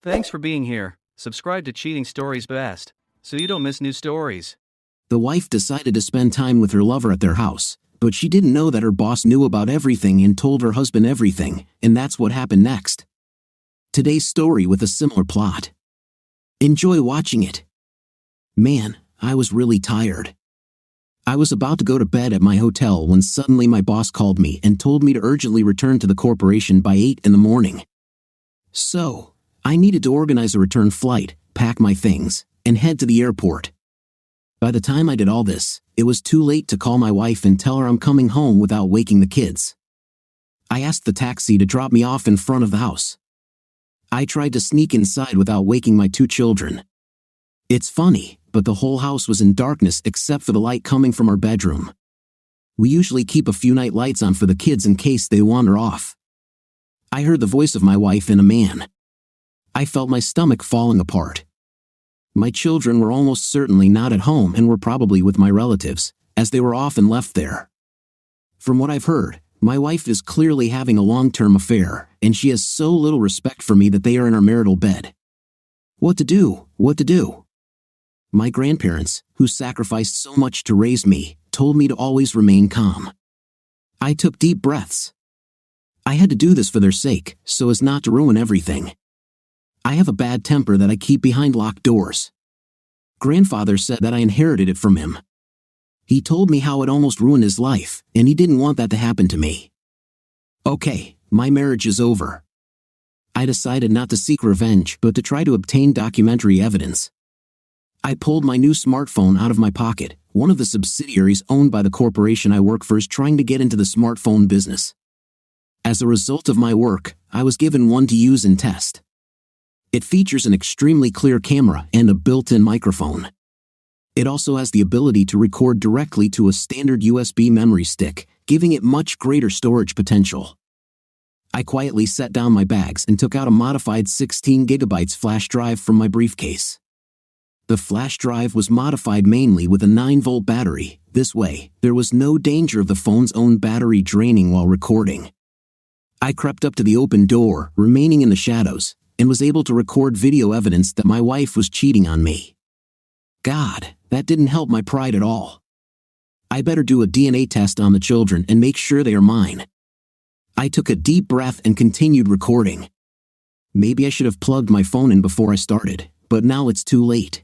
Thanks for being here. Subscribe to Cheating Stories Best, so you don't miss new stories. The wife decided to spend time with her lover at their house, but she didn't know that her boss knew about everything and told her husband everything, and that's what happened next. Today's story with a similar plot. Enjoy watching it. Man, I was really tired. I was about to go to bed at my hotel when suddenly my boss called me and told me to urgently return to the corporation by 8 in the morning. So, I needed to organize a return flight, pack my things, and head to the airport. By the time I did all this, it was too late to call my wife and tell her I'm coming home without waking the kids. I asked the taxi to drop me off in front of the house. I tried to sneak inside without waking my 2 children. It's funny, but the whole house was in darkness except for the light coming from our bedroom. We usually keep a few night lights on for the kids in case they wander off. I heard the voice of my wife and a man. I felt my stomach falling apart. My children were almost certainly not at home and were probably with my relatives, as they were often left there. From what I've heard, my wife is clearly having a long-term affair, and she has so little respect for me that they are in our marital bed. What to do? What to do? My grandparents, who sacrificed so much to raise me, told me to always remain calm. I took deep breaths. I had to do this for their sake, so as not to ruin everything. I have a bad temper that I keep behind locked doors. Grandfather said that I inherited it from him. He told me how it almost ruined his life, and he didn't want that to happen to me. Okay, my marriage is over. I decided not to seek revenge, but to try to obtain documentary evidence. I pulled my new smartphone out of my pocket. One of the subsidiaries owned by the corporation I work for is trying to get into the smartphone business. As a result of my work, I was given one to use and test. It features an extremely clear camera and a built-in microphone. It also has the ability to record directly to a standard USB memory stick, giving it much greater storage potential. I quietly set down my bags and took out a modified 16 GB flash drive from my briefcase. The flash drive was modified mainly with a 9-volt battery. This way, there was no danger of the phone's own battery draining while recording. I crept up to the open door, remaining in the shadows, and was able to record video evidence that my wife was cheating on me. God, that didn't help my pride at all. I better do a DNA test on the children and make sure they are mine. I took a deep breath and continued recording. Maybe I should have plugged my phone in before I started, but now it's too late.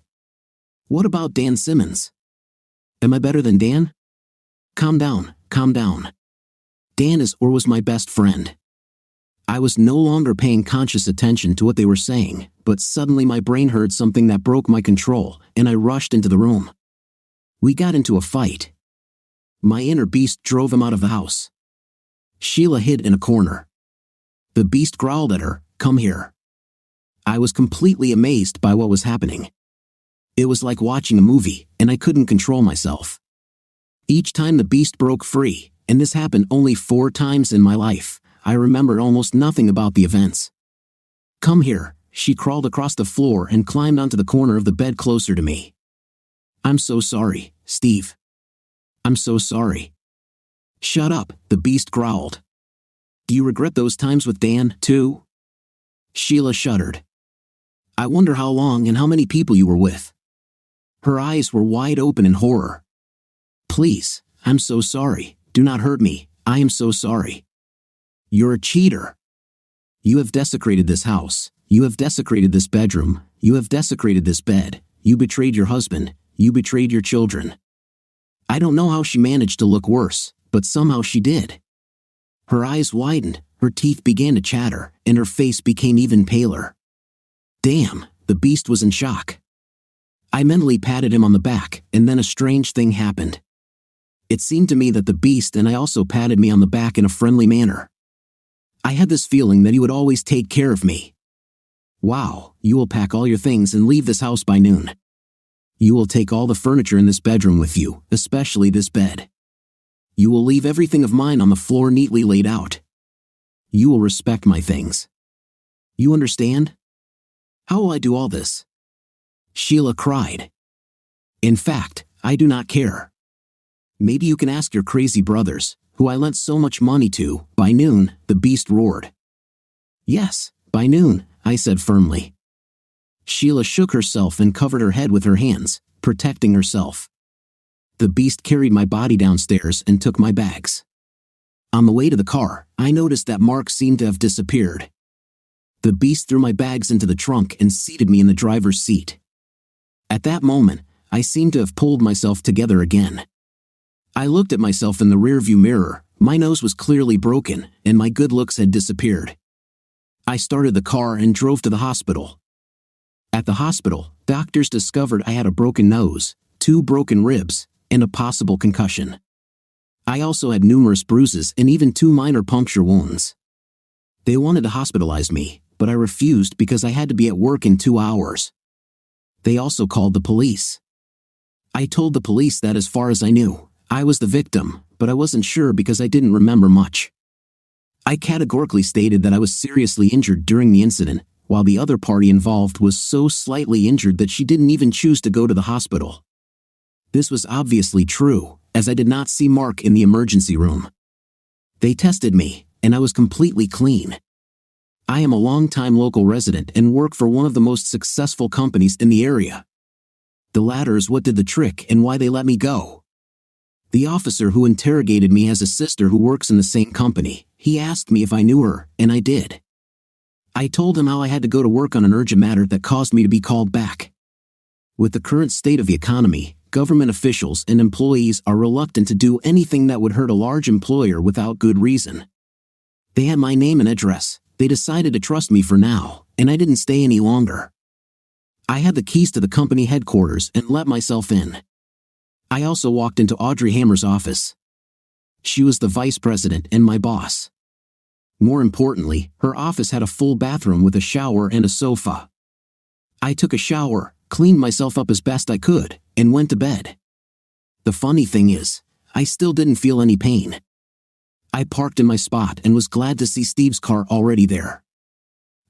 What about Dan Simmons? Am I better than Dan? Calm down, calm down. Dan is or was my best friend. I was no longer paying conscious attention to what they were saying, but suddenly my brain heard something that broke my control, and I rushed into the room. We got into a fight. My inner beast drove him out of the house. Sheila hid in a corner. The beast growled at her, "Come here." I was completely amazed by what was happening. It was like watching a movie, and I couldn't control myself. Each time the beast broke free, and this happened only 4 times in my life, I remembered almost nothing about the events. "Come here." She crawled across the floor and climbed onto the corner of the bed closer to me. "I'm so sorry, Steve. I'm so sorry." "Shut up," the beast growled. "Do you regret those times with Dan, too?" Sheila shuddered. "I wonder how long and how many people you were with." Her eyes were wide open in horror. "Please, I'm so sorry. Do not hurt me. I am so sorry. You're a cheater. You have desecrated this house. You have desecrated this bedroom. You have desecrated this bed. You betrayed your husband. You betrayed your children." I don't know how she managed to look worse, but somehow she did. Her eyes widened, her teeth began to chatter, and her face became even paler. Damn, the beast was in shock. I mentally patted him on the back, and then a strange thing happened. It seemed to me that the beast and I also patted me on the back in a friendly manner. I had this feeling that he would always take care of me. "Wow, you will pack all your things and leave this house by noon. You will take all the furniture in this bedroom with you, especially this bed. You will leave everything of mine on the floor neatly laid out. You will respect my things. You understand? How will I do all this?" Sheila cried. "In fact, I do not care. Maybe you can ask your crazy brothers, who I lent so much money to." By noon, the beast roared. "Yes, by noon," I said firmly. Sheila shook herself and covered her head with her hands, protecting herself. The beast carried my body downstairs and took my bags. On the way to the car, I noticed that Mark seemed to have disappeared. The beast threw my bags into the trunk and seated me in the driver's seat. At that moment, I seemed to have pulled myself together again. I looked at myself in the rearview mirror. My nose was clearly broken, and my good looks had disappeared. I started the car and drove to the hospital. At the hospital, doctors discovered I had a broken nose, 2 broken ribs, and a possible concussion. I also had numerous bruises and even 2 minor puncture wounds. They wanted to hospitalize me, but I refused because I had to be at work in 2 hours. They also called the police. I told the police that as far as I knew, I was the victim, but I wasn't sure because I didn't remember much. I categorically stated that I was seriously injured during the incident, while the other party involved was so slightly injured that she didn't even choose to go to the hospital. This was obviously true, as I did not see Mark in the emergency room. They tested me, and I was completely clean. I am a long-time local resident and work for one of the most successful companies in the area. The latter is what did the trick and why they let me go. The officer who interrogated me has a sister who works in the same company. He asked me if I knew her, and I did. I told him how I had to go to work on an urgent matter that caused me to be called back. With the current state of the economy, government officials and employees are reluctant to do anything that would hurt a large employer without good reason. They had my name and address. They decided to trust me for now, and I didn't stay any longer. I had the keys to the company headquarters and let myself in. I also walked into Audrey Hammer's office. She was the vice president and my boss. More importantly, her office had a full bathroom with a shower and a sofa. I took a shower, cleaned myself up as best I could, and went to bed. The funny thing is, I still didn't feel any pain. I parked in my spot and was glad to see Steve's car already there.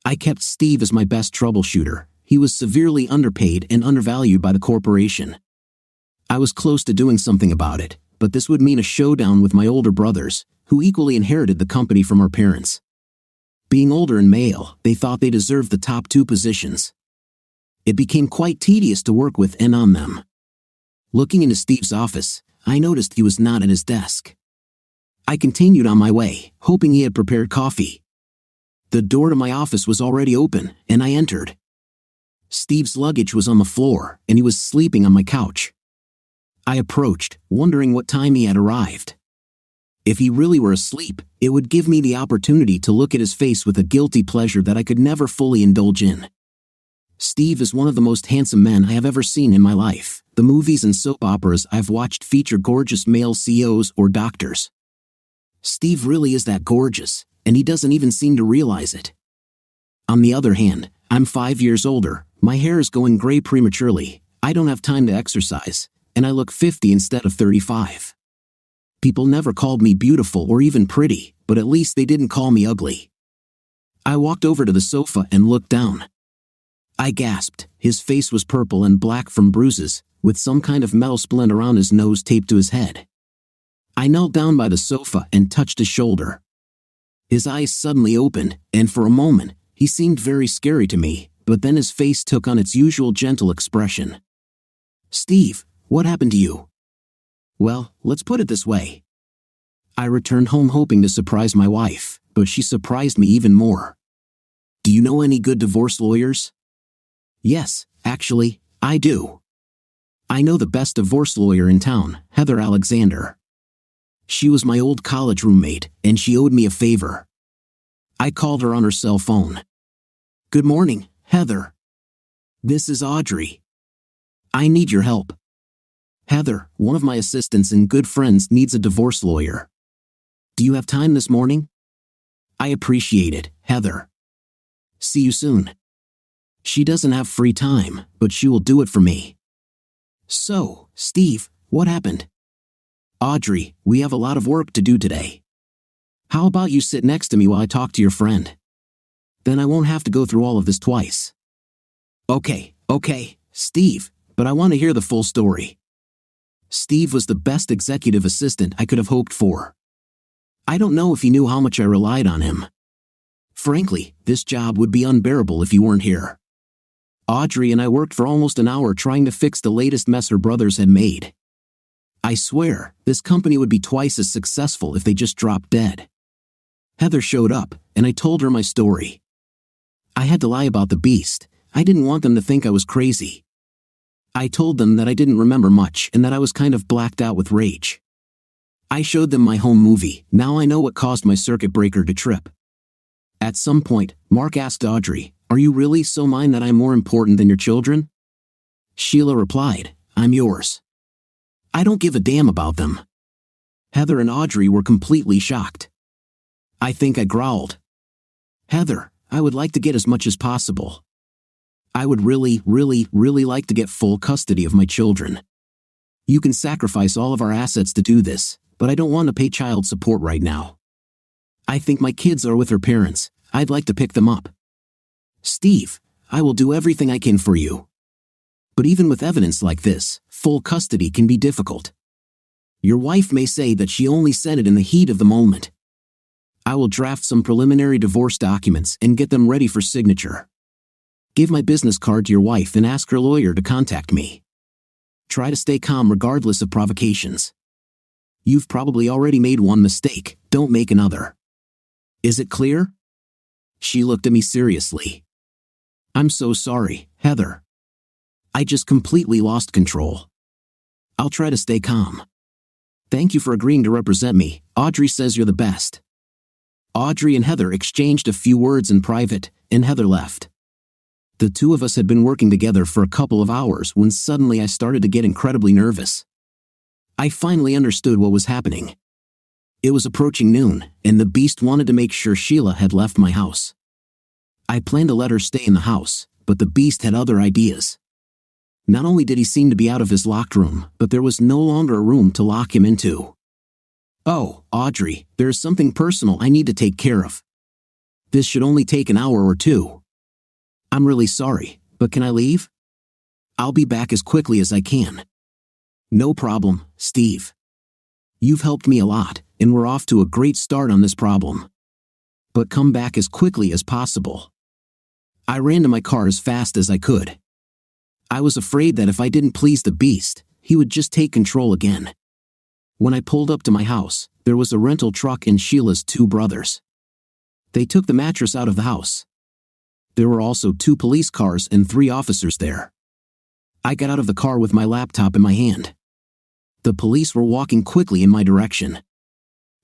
I kept Steve as my best troubleshooter. He was severely underpaid and undervalued by the corporation. I was close to doing something about it, but this would mean a showdown with my older brothers, who equally inherited the company from our parents. Being older and male, they thought they deserved the top 2 positions. It became quite tedious to work with and on them. Looking into Steve's office, I noticed he was not at his desk. I continued on my way, hoping he had prepared coffee. The door to my office was already open, and I entered. Steve's luggage was on the floor, and he was sleeping on my couch. I approached, wondering what time he had arrived. If he really were asleep, it would give me the opportunity to look at his face with a guilty pleasure that I could never fully indulge in. Steve is one of the most handsome men I have ever seen in my life. The movies and soap operas I've watched feature gorgeous male CEOs or doctors. Steve really is that gorgeous, and he doesn't even seem to realize it. On the other hand, I'm 5 years older, my hair is going gray prematurely, I don't have time to exercise, and I look 50 instead of 35. People never called me beautiful or even pretty, but at least they didn't call me ugly. I walked over to the sofa and looked down. I gasped. His face was purple and black from bruises, with some kind of metal splint around his nose taped to his head. I knelt down by the sofa and touched his shoulder. His eyes suddenly opened, and for a moment, he seemed very scary to me, but then his face took on its usual gentle expression. "Steve, what happened to you?" "Well, let's put it this way. I returned home hoping to surprise my wife, but she surprised me even more. Do you know any good divorce lawyers?" "Yes, actually, I do. I know the best divorce lawyer in town, Heather Alexander. She was my old college roommate, and she owed me a favor." I called her on her cell phone. "Good morning, Heather. This is Audrey. I need your help. Heather, one of my assistants and good friends needs a divorce lawyer. Do you have time this morning?" "I appreciate it, Heather. See you soon." She doesn't have free time, but she will do it for me. "So, Steve, what happened?" "Audrey, we have a lot of work to do today. How about you sit next to me while I talk to your friend? Then I won't have to go through all of this twice." Okay, Steve, but I want to hear the full story." Steve was the best executive assistant I could have hoped for. I don't know if he knew how much I relied on him. Frankly, this job would be unbearable if you weren't here. Audrey and I worked for almost an hour trying to fix the latest mess her brothers had made. I swear, this company would be twice as successful if they just dropped dead. Heather showed up, and I told her my story. I had to lie about the beast. I didn't want them to think I was crazy. I told them that I didn't remember much and that I was kind of blacked out with rage. I showed them my home movie. Now I know what caused my circuit breaker to trip. At some point, Mark asked Audrey, "Are you really so mine that I'm more important than your children?" Sheila replied, "I'm yours. I don't give a damn about them." Heather and Audrey were completely shocked. I think I growled, "Heather, I would like to get as much as possible. I would really like to get full custody of my children. You can sacrifice all of our assets to do this, but I don't want to pay child support right now. I think my kids are with their parents. I'd like to pick them up. Steve, I will do everything I can for you. But even with evidence like this, full custody can be difficult. Your wife may say that she only said it in the heat of the moment. I will draft some preliminary divorce documents and get them ready for signature. Give my business card to your wife and ask her lawyer to contact me. Try to stay calm regardless of provocations. You've probably already made one mistake, don't make another. Is it clear?" She looked at me seriously. "I'm so sorry, Heather. I just completely lost control. I'll try to stay calm. Thank you for agreeing to represent me. Audrey says you're the best." Audrey and Heather exchanged a few words in private, and Heather left. The two of us had been working together for a couple of hours when suddenly I started to get incredibly nervous. I finally understood what was happening. It was approaching noon, and the beast wanted to make sure Sheila had left my house. I planned to let her stay in the house, but the beast had other ideas. Not only did he seem to be out of his locked room, but there was no longer a room to lock him into. "Oh, Audrey, there is something personal I need to take care of. This should only take an hour or two. I'm really sorry, but can I leave? I'll be back as quickly as I can." "No problem, Steve. You've helped me a lot, and we're off to a great start on this problem. But come back as quickly as possible." I ran to my car as fast as I could. I was afraid that if I didn't please the beast, he would just take control again. When I pulled up to my house, there was a rental truck and Sheila's two brothers. They took the mattress out of the house. There were also 2 police cars and 3 officers there. I got out of the car with my laptop in my hand. The police were walking quickly in my direction.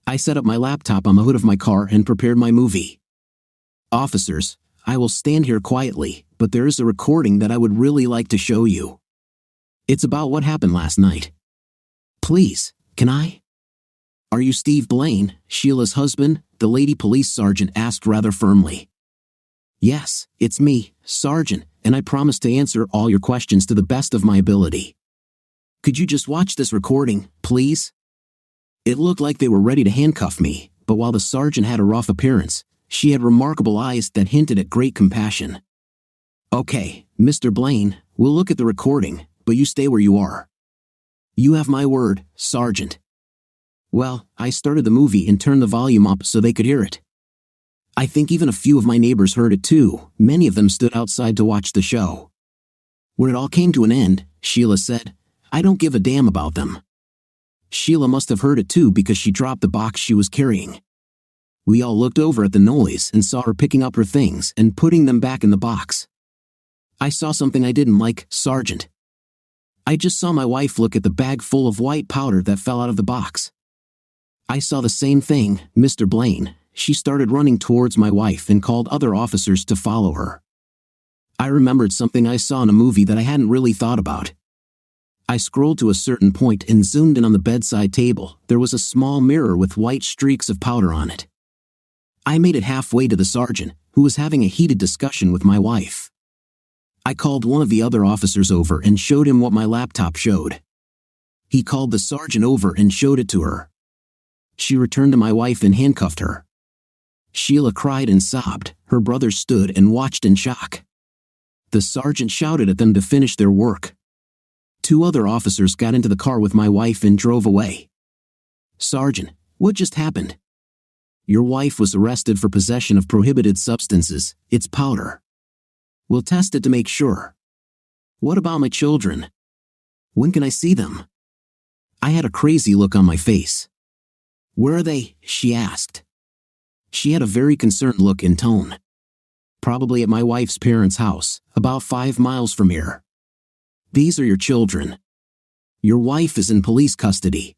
I set up my laptop on the hood of my car and prepared my movie. "Officers, I will stand here quietly, but there is a recording that I would really like to show you. It's about what happened last night. Please, can I?" "Are you Steve Blaine, Sheila's husband?" the lady police sergeant asked rather firmly. "Yes, it's me, Sergeant, and I promise to answer all your questions to the best of my ability. Could you just watch this recording, please?" It looked like they were ready to handcuff me, but while the sergeant had a rough appearance, she had remarkable eyes that hinted at great compassion. "Okay, Mr. Blaine, we'll look at the recording, but you stay where you are." "You have my word, Sergeant." Well, I started the movie and turned the volume up so they could hear it. I think even a few of my neighbors heard it too. Many of them stood outside to watch the show. When it all came to an end, Sheila said, "I don't give a damn about them." Sheila must have heard it too because she dropped the box she was carrying. We all looked over at the noise and saw her picking up her things and putting them back in the box. "I saw something I didn't like, Sergeant. I just saw my wife look at the bag full of white powder that fell out of the box." "I saw the same thing, Mr. Blaine." She started running towards my wife and called other officers to follow her. I remembered something I saw in a movie that I hadn't really thought about. I scrolled to a certain point and zoomed in on the bedside table. There was a small mirror with white streaks of powder on it. I made it halfway to the sergeant, who was having a heated discussion with my wife. I called one of the other officers over and showed him what my laptop showed. He called the sergeant over and showed it to her. She returned to my wife and handcuffed her. Sheila cried and sobbed. Her brothers stood and watched in shock. The sergeant shouted at them to finish their work. 2 other officers got into the car with my wife and drove away. "Sergeant, what just happened?" "Your wife was arrested for possession of prohibited substances. It's powder. We'll test it to make sure." What about my children? When can I see them? I had a crazy look on my face. Where are they? She asked. She had a very concerned look and tone. Probably at my wife's parents' house, about 5 miles from here. These are your children. Your wife is in police custody.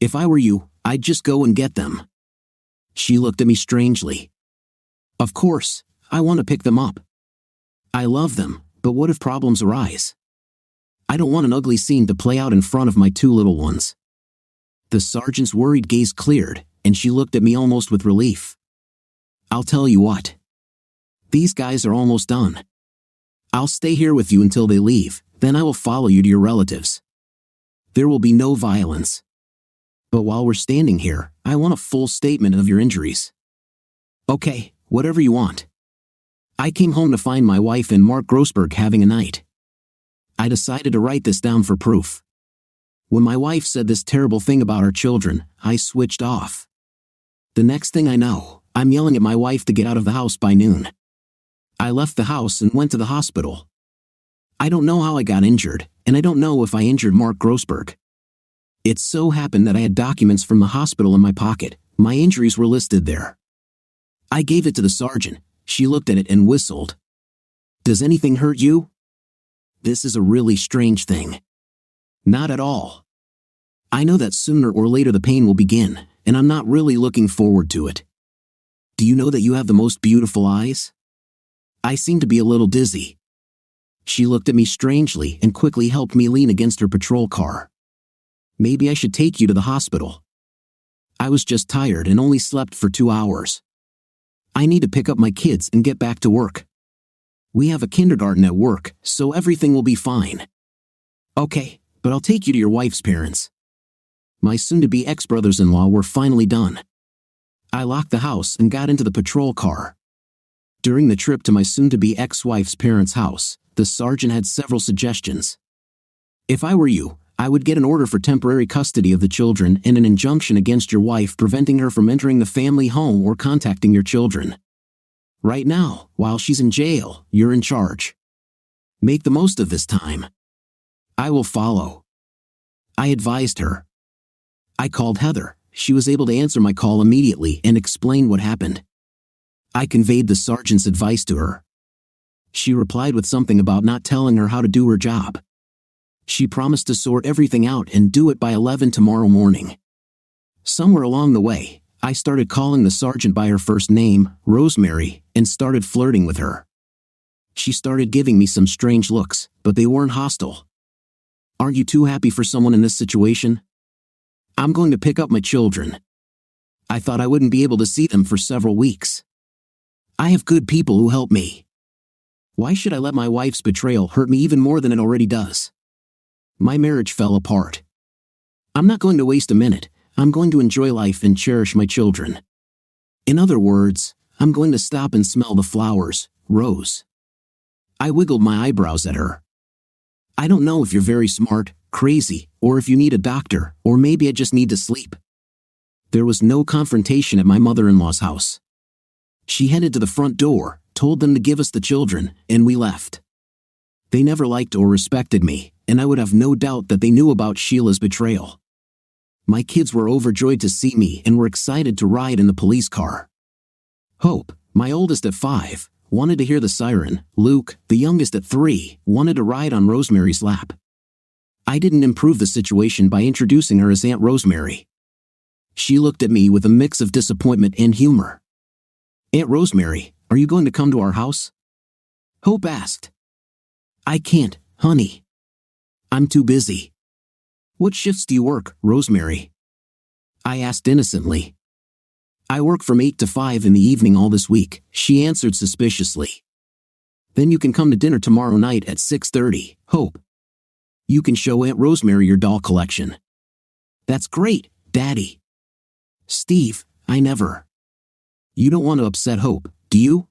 If I were you, I'd just go and get them. She looked at me strangely. Of course, I want to pick them up. I love them, but what if problems arise? I don't want an ugly scene to play out in front of my 2 little ones. The sergeant's worried gaze cleared, and she looked at me almost with relief. I'll tell you what. These guys are almost done. I'll stay here with you until they leave, then I will follow you to your relatives. There will be no violence. But while we're standing here, I want a full statement of your injuries. Okay, whatever you want. I came home to find my wife and Mark Grossberg having a night. I decided to write this down for proof. When my wife said this terrible thing about our children, I switched off. The next thing I know, I'm yelling at my wife to get out of the house by noon. I left the house and went to the hospital. I don't know how I got injured, and I don't know if I injured Mark Grossberg. It so happened that I had documents from the hospital in my pocket. My injuries were listed there. I gave it to the sergeant. She looked at it and whistled. Does anything hurt you? This is a really strange thing. Not at all. I know that sooner or later the pain will begin, and I'm not really looking forward to it. Do you know that you have the most beautiful eyes? I seem to be a little dizzy. She looked at me strangely and quickly helped me lean against her patrol car. Maybe I should take you to the hospital. I was just tired and only slept for 2 hours. I need to pick up my kids and get back to work. We have a kindergarten at work, so everything will be fine. Okay, but I'll take you to your wife's parents. My soon-to-be ex-brothers-in-law were finally done. I locked the house and got into the patrol car. During the trip to my soon-to-be ex-wife's parents' house, the sergeant had several suggestions. If I were you, I would get an order for temporary custody of the children and an injunction against your wife preventing her from entering the family home or contacting your children. Right now, while she's in jail, you're in charge. Make the most of this time. I will follow. I advised her. I called Heather. She was able to answer my call immediately and explain what happened. I conveyed the sergeant's advice to her. She replied with something about not telling her how to do her job. She promised to sort everything out and do it by 11 tomorrow morning. Somewhere along the way, I started calling the sergeant by her first name, Rosemary, and started flirting with her. She started giving me some strange looks, but they weren't hostile. Aren't you too happy for someone in this situation? I'm going to pick up my children. I thought I wouldn't be able to see them for several weeks. I have good people who help me. Why should I let my wife's betrayal hurt me even more than it already does? My marriage fell apart. I'm not going to waste a minute. I'm going to enjoy life and cherish my children. In other words, I'm going to stop and smell the flowers, Rose. I wiggled my eyebrows at her. I don't know if you're very smart, crazy, or if you need a doctor, or maybe I just need to sleep. There was no confrontation at my mother-in-law's house. She headed to the front door, told them to give us the children, and we left. They never liked or respected me, and I would have no doubt that they knew about Sheila's betrayal. My kids were overjoyed to see me and were excited to ride in the police car. Hope, my oldest at 5, wanted to hear the siren. Luke, the youngest at 3, wanted to ride on Rosemary's lap. I didn't improve the situation by introducing her as Aunt Rosemary. She looked at me with a mix of disappointment and humor. Aunt Rosemary, are you going to come to our house? Hope asked. I can't, honey. I'm too busy. What shifts do you work, Rosemary? I asked innocently. I work from 8 to 5 in the evening all this week, she answered suspiciously. Then you can come to dinner tomorrow night at 6:30, Hope. You can show Aunt Rosemary your doll collection. That's great, Daddy. Steve, I never. You don't want to upset Hope, do you?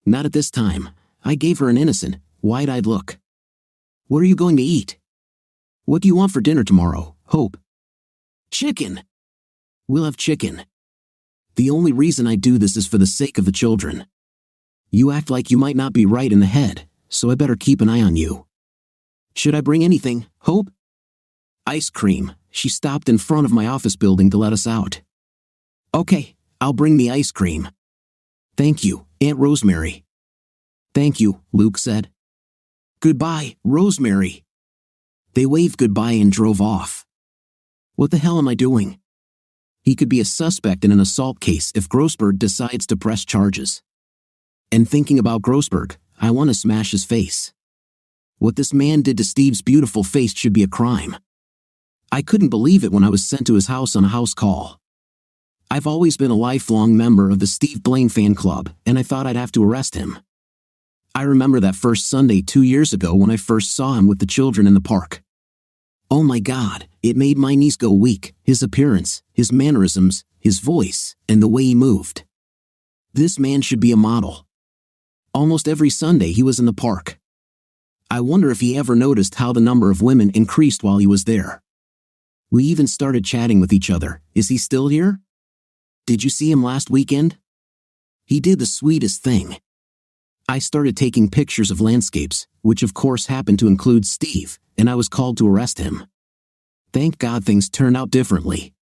Not at this time. I gave her an innocent, wide-eyed look. What are you going to eat? What do you want for dinner tomorrow, Hope? Chicken. We'll have chicken. The only reason I do this is for the sake of the children. You act like you might not be right in the head, so I better keep an eye on you. Should I bring anything, Hope? Ice cream. She stopped in front of my office building to let us out. Okay, I'll bring the ice cream. Thank you, Aunt Rosemary. Thank you, Luke said. Goodbye, Rosemary. They waved goodbye and drove off. What the hell am I doing? He could be a suspect in an assault case if Grossberg decides to press charges. And thinking about Grossberg, I want to smash his face. What this man did to Steve's beautiful face should be a crime. I couldn't believe it when I was sent to his house on a house call. I've always been a lifelong member of the Steve Blaine fan club, and I thought I'd have to arrest him. I remember that first Sunday 2 years ago when I first saw him with the children in the park. Oh my God, it made my knees go weak, his appearance, his mannerisms, his voice, and the way he moved. This man should be a model. Almost every Sunday he was in the park. I wonder if he ever noticed how the number of women increased while he was there. We even started chatting with each other. Is he still here? Did you see him last weekend? He did the sweetest thing. I started taking pictures of landscapes, which of course happened to include Steve, and I was called to arrest him. Thank God things turned out differently.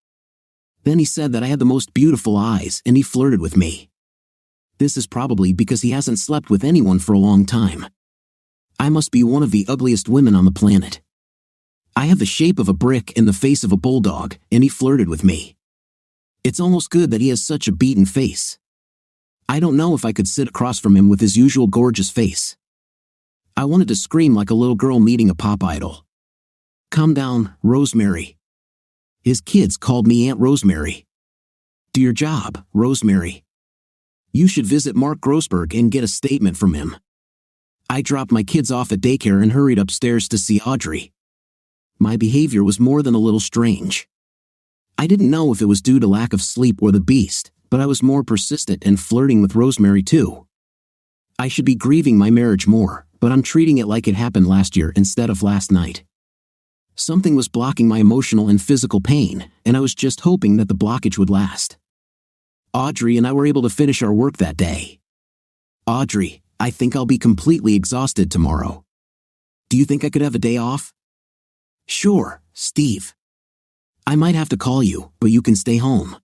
Then he said that I had the most beautiful eyes and he flirted with me. This is probably because he hasn't slept with anyone for a long time. I must be one of the ugliest women on the planet. I have the shape of a brick and the face of a bulldog, and he flirted with me. It's almost good that he has such a beaten face. I don't know if I could sit across from him with his usual gorgeous face. I wanted to scream like a little girl meeting a pop idol. Calm down, Rosemary. His kids called me Aunt Rosemary. Do your job, Rosemary. You should visit Mark Grossberg and get a statement from him. I dropped my kids off at daycare and hurried upstairs to see Audrey. My behavior was more than a little strange. I didn't know if it was due to lack of sleep or the beast, but I was more persistent and flirting with Rosemary too. I should be grieving my marriage more, but I'm treating it like it happened last year instead of last night. Something was blocking my emotional and physical pain, and I was just hoping that the blockage would last. Audrey and I were able to finish our work that day. Audrey, I think I'll be completely exhausted tomorrow. Do you think I could have a day off? Sure, Steve. I might have to call you, but you can stay home.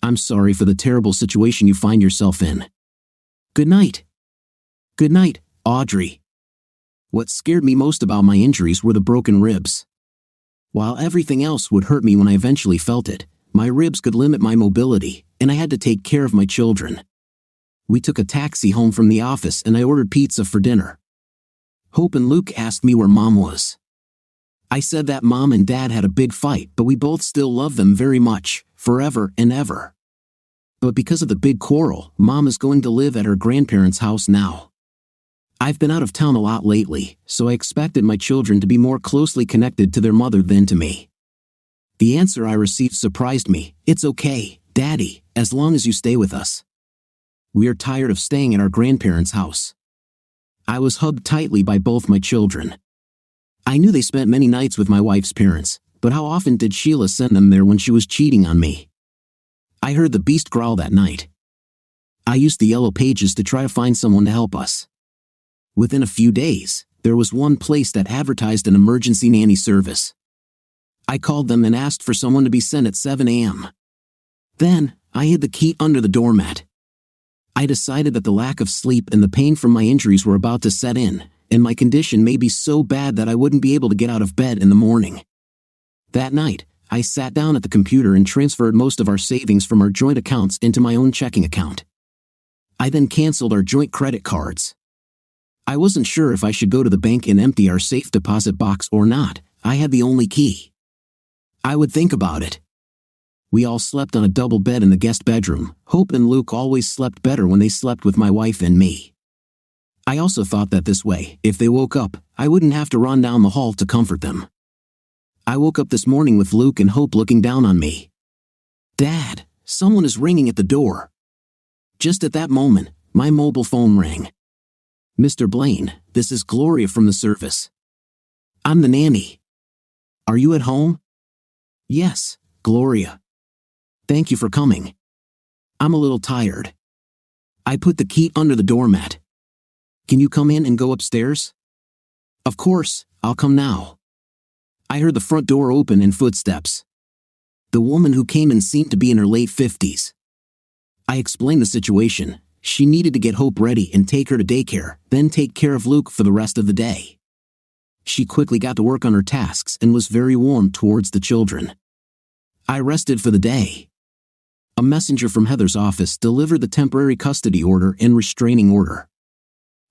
I'm sorry for the terrible situation you find yourself in. Good night. Good night, Audrey. What scared me most about my injuries were the broken ribs. While everything else would hurt me when I eventually felt it, my ribs could limit my mobility, and I had to take care of my children. We took a taxi home from the office and I ordered pizza for dinner. Hope and Luke asked me where Mom was. I said that Mom and Dad had a big fight, but we both still love them very much, forever and ever. But because of the big quarrel, Mom is going to live at her grandparents' house now. I've been out of town a lot lately, so I expected my children to be more closely connected to their mother than to me. The answer I received surprised me. It's okay, Daddy, as long as you stay with us. We are tired of staying at our grandparents' house. I was hugged tightly by both my children. I knew they spent many nights with my wife's parents, but how often did Sheila send them there when she was cheating on me? I heard the beast growl that night. I used the yellow pages to try to find someone to help us. Within a few days, there was one place that advertised an emergency nanny service. I called them and asked for someone to be sent at 7 a.m. Then, I hid the key under the doormat. I decided that the lack of sleep and the pain from my injuries were about to set in, and my condition may be so bad that I wouldn't be able to get out of bed in the morning. That night, I sat down at the computer and transferred most of our savings from our joint accounts into my own checking account. I then canceled our joint credit cards. I wasn't sure if I should go to the bank and empty our safe deposit box or not. I had the only key. I would think about it. We all slept on a double bed in the guest bedroom. Hope and Luke always slept better when they slept with my wife and me. I also thought that this way, if they woke up, I wouldn't have to run down the hall to comfort them. I woke up this morning with Luke and Hope looking down on me. Dad, someone is ringing at the door. Just at that moment, my mobile phone rang. Mr. Blaine, this is Gloria from the service. I'm the nanny. Are you at home? Yes, Gloria. Thank you for coming. I'm a little tired. I put the key under the doormat. Can you come in and go upstairs? Of course, I'll come now. I heard the front door open and footsteps. The woman who came in seemed to be in her late 50s. I explained the situation. She needed to get Hope ready and take her to daycare, then take care of Luke for the rest of the day. She quickly got to work on her tasks and was very warm towards the children. I rested for the day. A messenger from Heather's office delivered the temporary custody order and restraining order.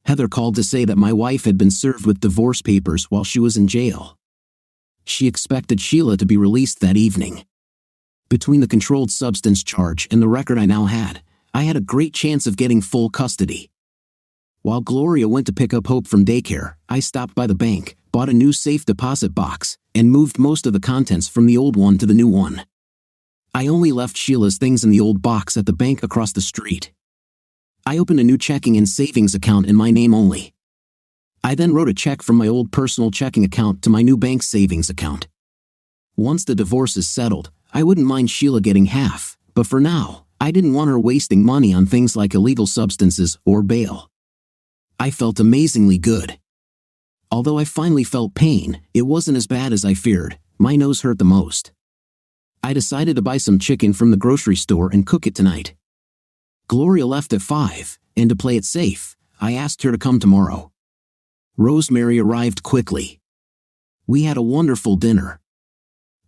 Heather called to say that my wife had been served with divorce papers while she was in jail. She expected Sheila to be released that evening. Between the controlled substance charge and the record I now had a great chance of getting full custody. While Gloria went to pick up Hope from daycare, I stopped by the bank, bought a new safe deposit box, and moved most of the contents from the old one to the new one. I only left Sheila's things in the old box at the bank across the street. I opened a new checking and savings account in my name only. I then wrote a check from my old personal checking account to my new bank savings account. Once the divorce is settled, I wouldn't mind Sheila getting half, but for now, I didn't want her wasting money on things like illegal substances or bail. I felt amazingly good. Although I finally felt pain, it wasn't as bad as I feared. My nose hurt the most. I decided to buy some chicken from the grocery store and cook it tonight. Gloria left at 5, and to play it safe, I asked her to come tomorrow. Rosemary arrived quickly. We had a wonderful dinner.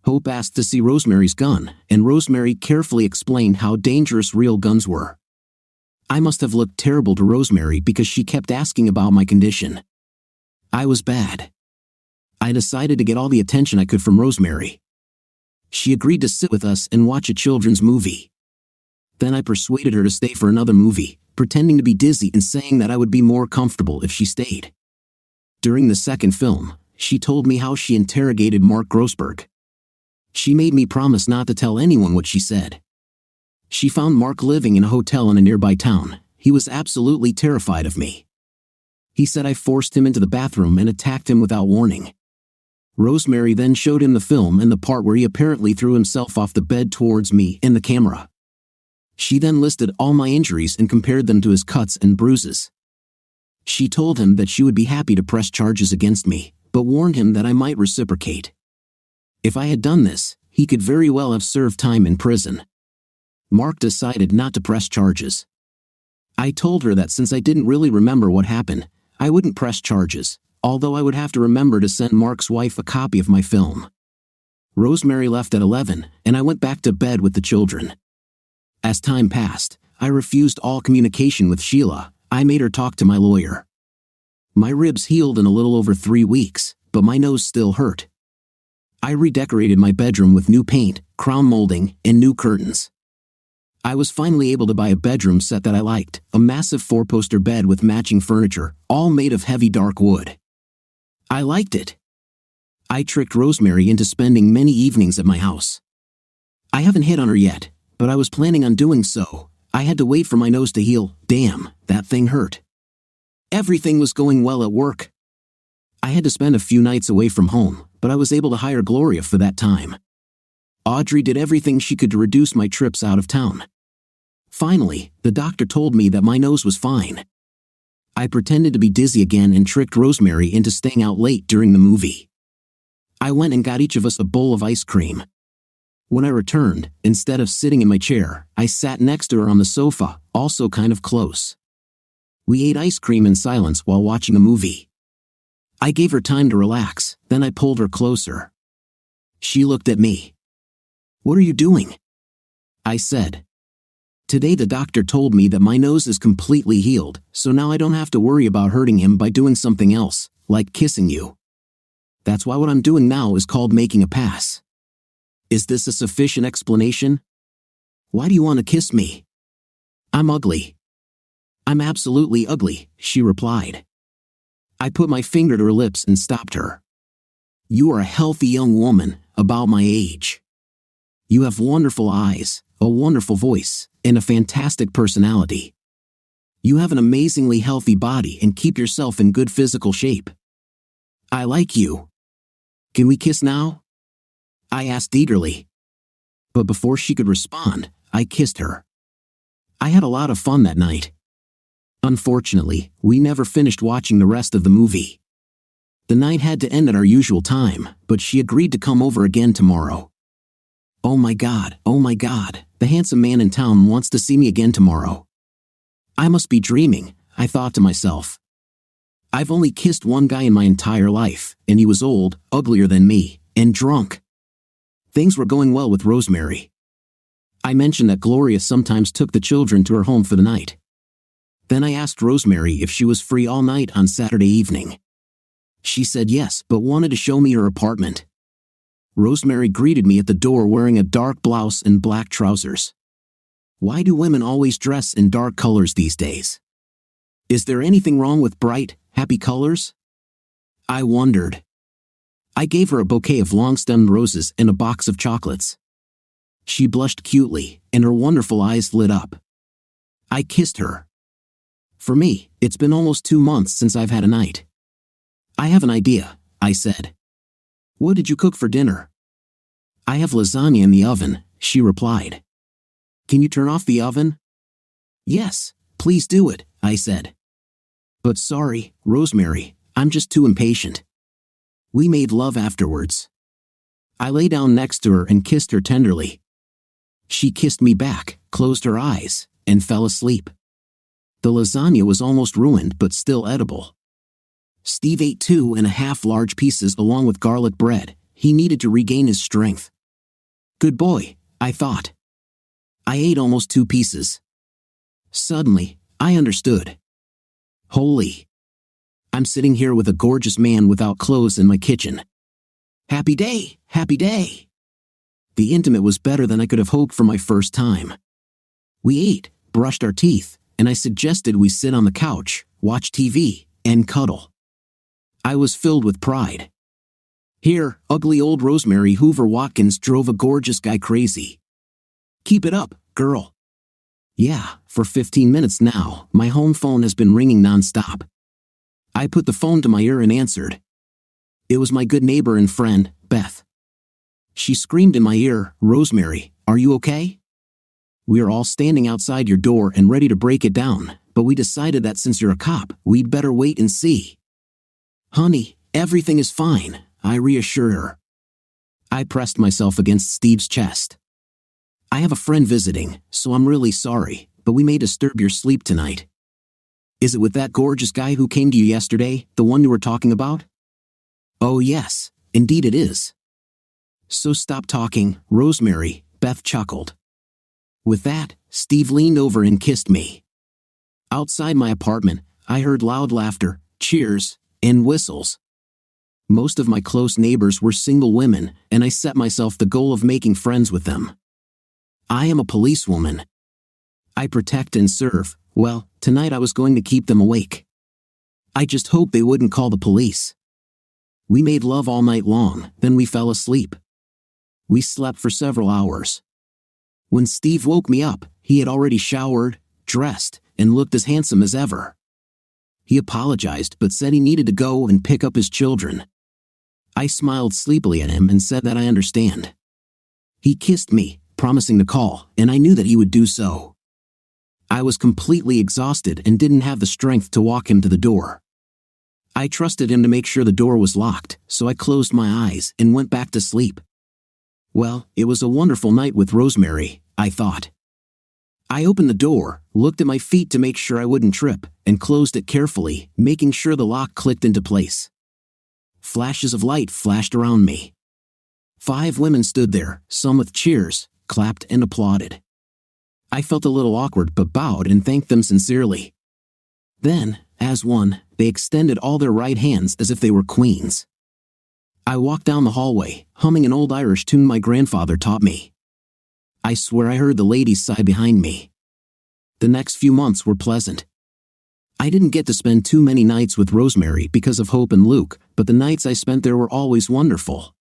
Hope asked to see Rosemary's gun, and Rosemary carefully explained how dangerous real guns were. I must have looked terrible to Rosemary because she kept asking about my condition. I was bad. I decided to get all the attention I could from Rosemary. She agreed to sit with us and watch a children's movie. Then I persuaded her to stay for another movie, pretending to be dizzy and saying that I would be more comfortable if she stayed. During the second film, she told me how she interrogated Mark Grossberg. She made me promise not to tell anyone what she said. She found Mark living in a hotel in a nearby town. He was absolutely terrified of me. He said I forced him into the bathroom and attacked him without warning. Rosemary then showed him the film and the part where he apparently threw himself off the bed towards me and the camera. She then listed all my injuries and compared them to his cuts and bruises. She told him that she would be happy to press charges against me, but warned him that I might reciprocate. If I had done this, he could very well have served time in prison. Mark decided not to press charges. I told her that since I didn't really remember what happened, I wouldn't press charges, although I would have to remember to send Mark's wife a copy of my film. Rosemary left at 11, and I went back to bed with the children. As time passed, I refused all communication with Sheila. I made her talk to my lawyer. My ribs healed in a little over 3 weeks, but my nose still hurt. I redecorated my bedroom with new paint, crown molding, and new curtains. I was finally able to buy a bedroom set that I liked, a massive 4-poster bed with matching furniture, all made of heavy dark wood. I liked it. I tricked Rosemary into spending many evenings at my house. I haven't hit on her yet, but I was planning on doing so. I had to wait for my nose to heal. Damn, that thing hurt. Everything was going well at work. I had to spend a few nights away from home, but I was able to hire Gloria for that time. Audrey did everything she could to reduce my trips out of town. Finally, the doctor told me that my nose was fine. I pretended to be dizzy again and tricked Rosemary into staying out late during the movie. I went and got each of us a bowl of ice cream. When I returned, instead of sitting in my chair, I sat next to her on the sofa, also kind of close. We ate ice cream in silence while watching the movie. I gave her time to relax, then I pulled her closer. She looked at me. "What are you doing?" I said. "Today the doctor told me that my nose is completely healed, so now I don't have to worry about hurting him by doing something else, like kissing you. That's why what I'm doing now is called making a pass. Is this a sufficient explanation? Why do you want to kiss me?" "I'm ugly." "I'm absolutely ugly," she replied. I put my finger to her lips and stopped her. "You are a healthy young woman, about my age. You have wonderful eyes, a wonderful voice, and a fantastic personality. You have an amazingly healthy body and keep yourself in good physical shape. I like you. Can we kiss now?" I asked eagerly. But before she could respond, I kissed her. I had a lot of fun that night. Unfortunately, we never finished watching the rest of the movie. The night had to end at our usual time, but she agreed to come over again tomorrow. Oh my God, the handsome man in town wants to see me again tomorrow. I must be dreaming, I thought to myself. I've only kissed one guy in my entire life, and he was old, uglier than me, and drunk. Things were going well with Rosemary. I mentioned that Gloria sometimes took the children to her home for the night. Then I asked Rosemary if she was free all night on Saturday evening. She said yes, but wanted to show me her apartment. Rosemary greeted me at the door wearing a dark blouse and black trousers. Why do women always dress in dark colors these days? Is there anything wrong with bright, happy colors? I wondered. I gave her a bouquet of long-stemmed roses and a box of chocolates. She blushed cutely, and her wonderful eyes lit up. I kissed her. For me, it's been almost 2 months since I've had a night. I have an idea, I said. What did you cook for dinner? I have lasagna in the oven, she replied. Can you turn off the oven? Yes, please do it, I said. But sorry, Rosemary, I'm just too impatient. We made love afterwards. I lay down next to her and kissed her tenderly. She kissed me back, closed her eyes, and fell asleep. The lasagna was almost ruined but still edible. Steve ate 2.5 large pieces along with garlic bread. He needed to regain his strength. Good boy, I thought. I ate almost 2 pieces. Suddenly, I understood. Holy! I'm sitting here with a gorgeous man without clothes in my kitchen. Happy day, happy day! The intimate was better than I could have hoped for my first time. We ate, brushed our teeth, and I suggested we sit on the couch, watch TV, and cuddle. I was filled with pride. Here, ugly old Rosemary Hoover Watkins drove a gorgeous guy crazy. Keep it up, girl. Yeah, for 15 minutes now, my home phone has been ringing nonstop. I put the phone to my ear and answered. It was my good neighbor and friend, Beth. She screamed in my ear, Rosemary, are you okay? We are all standing outside your door and ready to break it down, but we decided that since you're a cop, we'd better wait and see. Honey, everything is fine, I reassured her. I pressed myself against Steve's chest. I have a friend visiting, so I'm really sorry, but we may disturb your sleep tonight. Is it with that gorgeous guy who came to you yesterday, the one you were talking about? Oh yes, indeed it is. So stop talking, Rosemary, Beth chuckled. With that, Steve leaned over and kissed me. Outside my apartment, I heard loud laughter, cheers, and whistles. Most of my close neighbors were single women, and I set myself the goal of making friends with them. I am a policewoman. I protect and serve. Well, tonight I was going to keep them awake. I just hoped they wouldn't call the police. We made love all night long, then we fell asleep. We slept for several hours. When Steve woke me up, he had already showered, dressed, and looked as handsome as ever. He apologized but said he needed to go and pick up his children. I smiled sleepily at him and said that I understand. He kissed me, promising to call, and I knew that he would do so. I was completely exhausted and didn't have the strength to walk him to the door. I trusted him to make sure the door was locked, so I closed my eyes and went back to sleep. Well, it was a wonderful night with Rosemary, I thought. I opened the door, looked at my feet to make sure I wouldn't trip, and closed it carefully, making sure the lock clicked into place. Flashes of light flashed around me. 5 women stood there, some with cheers, clapped and applauded. I felt a little awkward but bowed and thanked them sincerely. Then, as one, they extended all their right hands as if they were queens. I walked down the hallway, humming an old Irish tune my grandfather taught me. I swear I heard the ladies sigh behind me. The next few months were pleasant. I didn't get to spend too many nights with Rosemary because of Hope and Luke, but the nights I spent there were always wonderful.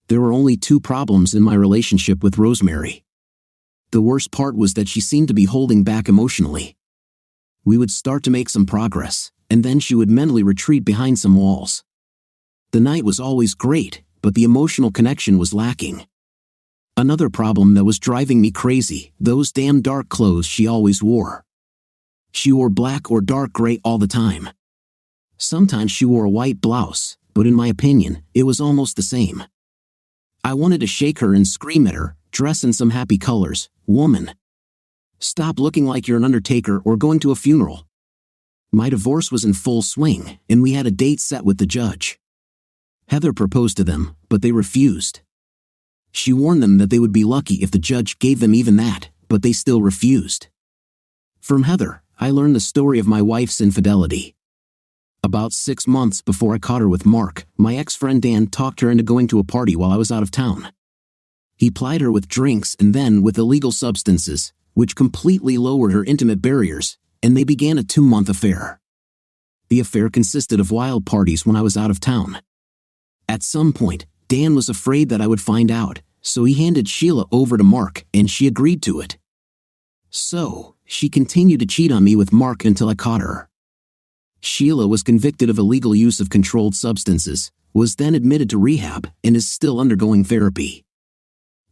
There were only 2 problems in my relationship with Rosemary. The worst part was that she seemed to be holding back emotionally. We would start to make some progress, and then she would mentally retreat behind some walls. The night was always great, but the emotional connection was lacking. Another problem that was driving me crazy, those damn dark clothes she always wore. She wore black or dark gray all the time. Sometimes she wore a white blouse, but in my opinion, it was almost the same. I wanted to shake her and scream at her, dress in some happy colors, woman. Stop looking like you're an undertaker or going to a funeral. My divorce was in full swing, and we had a date set with the judge. Heather proposed to them, but they refused. She warned them that they would be lucky if the judge gave them even that, but they still refused. From Heather, I learned the story of my wife's infidelity. About 6 months before I caught her with Mark, my ex-friend Dan talked her into going to a party while I was out of town. He plied her with drinks and then with illegal substances, which completely lowered her intimate barriers, and they began a 2-month affair. The affair consisted of wild parties when I was out of town. At some point, Dan was afraid that I would find out, so he handed Sheila over to Mark, and she agreed to it. So, she continued to cheat on me with Mark until I caught her. Sheila was convicted of illegal use of controlled substances, was then admitted to rehab, and is still undergoing therapy.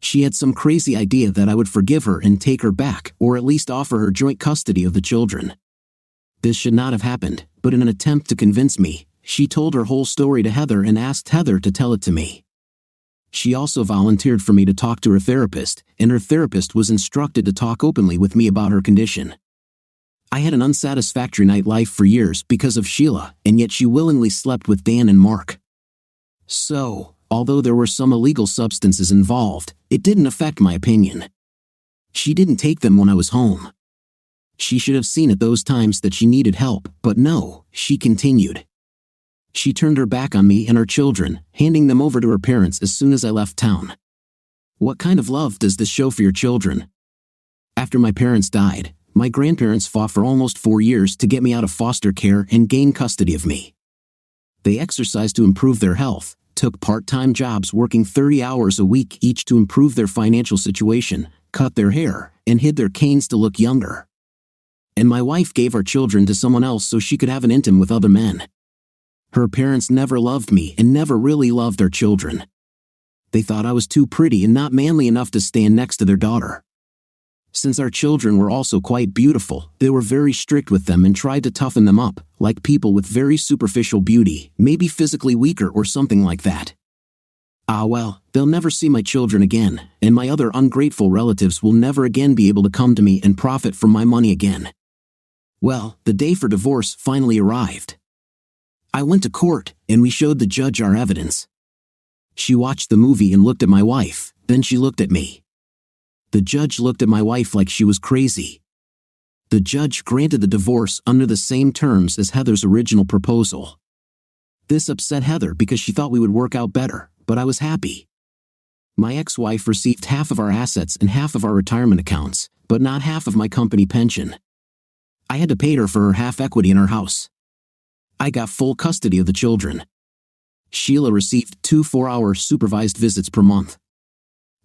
She had some crazy idea that I would forgive her and take her back, or at least offer her joint custody of the children. This should not have happened, but in an attempt to convince me, she told her whole story to Heather and asked Heather to tell it to me. She also volunteered for me to talk to her therapist, and her therapist was instructed to talk openly with me about her condition. I had an unsatisfactory nightlife for years because of Sheila, and yet she willingly slept with Dan and Mark. So, although there were some illegal substances involved, it didn't affect my opinion. She didn't take them when I was home. She should have seen at those times that she needed help, but no, she continued. She turned her back on me and our children, handing them over to her parents as soon as I left town. What kind of love does this show for your children? After my parents died, my grandparents fought for almost 4 years to get me out of foster care and gain custody of me. They exercised to improve their health, took part-time jobs working 30 hours a week each to improve their financial situation, cut their hair, and hid their canes to look younger. And my wife gave our children to someone else so she could have an intim with other men. Her parents never loved me and never really loved their children. They thought I was too pretty and not manly enough to stand next to their daughter. Since our children were also quite beautiful, they were very strict with them and tried to toughen them up, like people with very superficial beauty, maybe physically weaker or something like that. Well, they'll never see my children again, and my other ungrateful relatives will never again be able to come to me and profit from my money again. Well, the day for divorce finally arrived. I went to court, and we showed the judge our evidence. She watched the movie and looked at my wife, then she looked at me. The judge looked at my wife like she was crazy. The judge granted the divorce under the same terms as Heather's original proposal. This upset Heather because she thought we would work out better, but I was happy. My ex-wife received half of our assets and half of our retirement accounts, but not half of my company pension. I had to pay her for her half equity in our house. I got full custody of the children. Sheila received 2 4-hour supervised visits per month.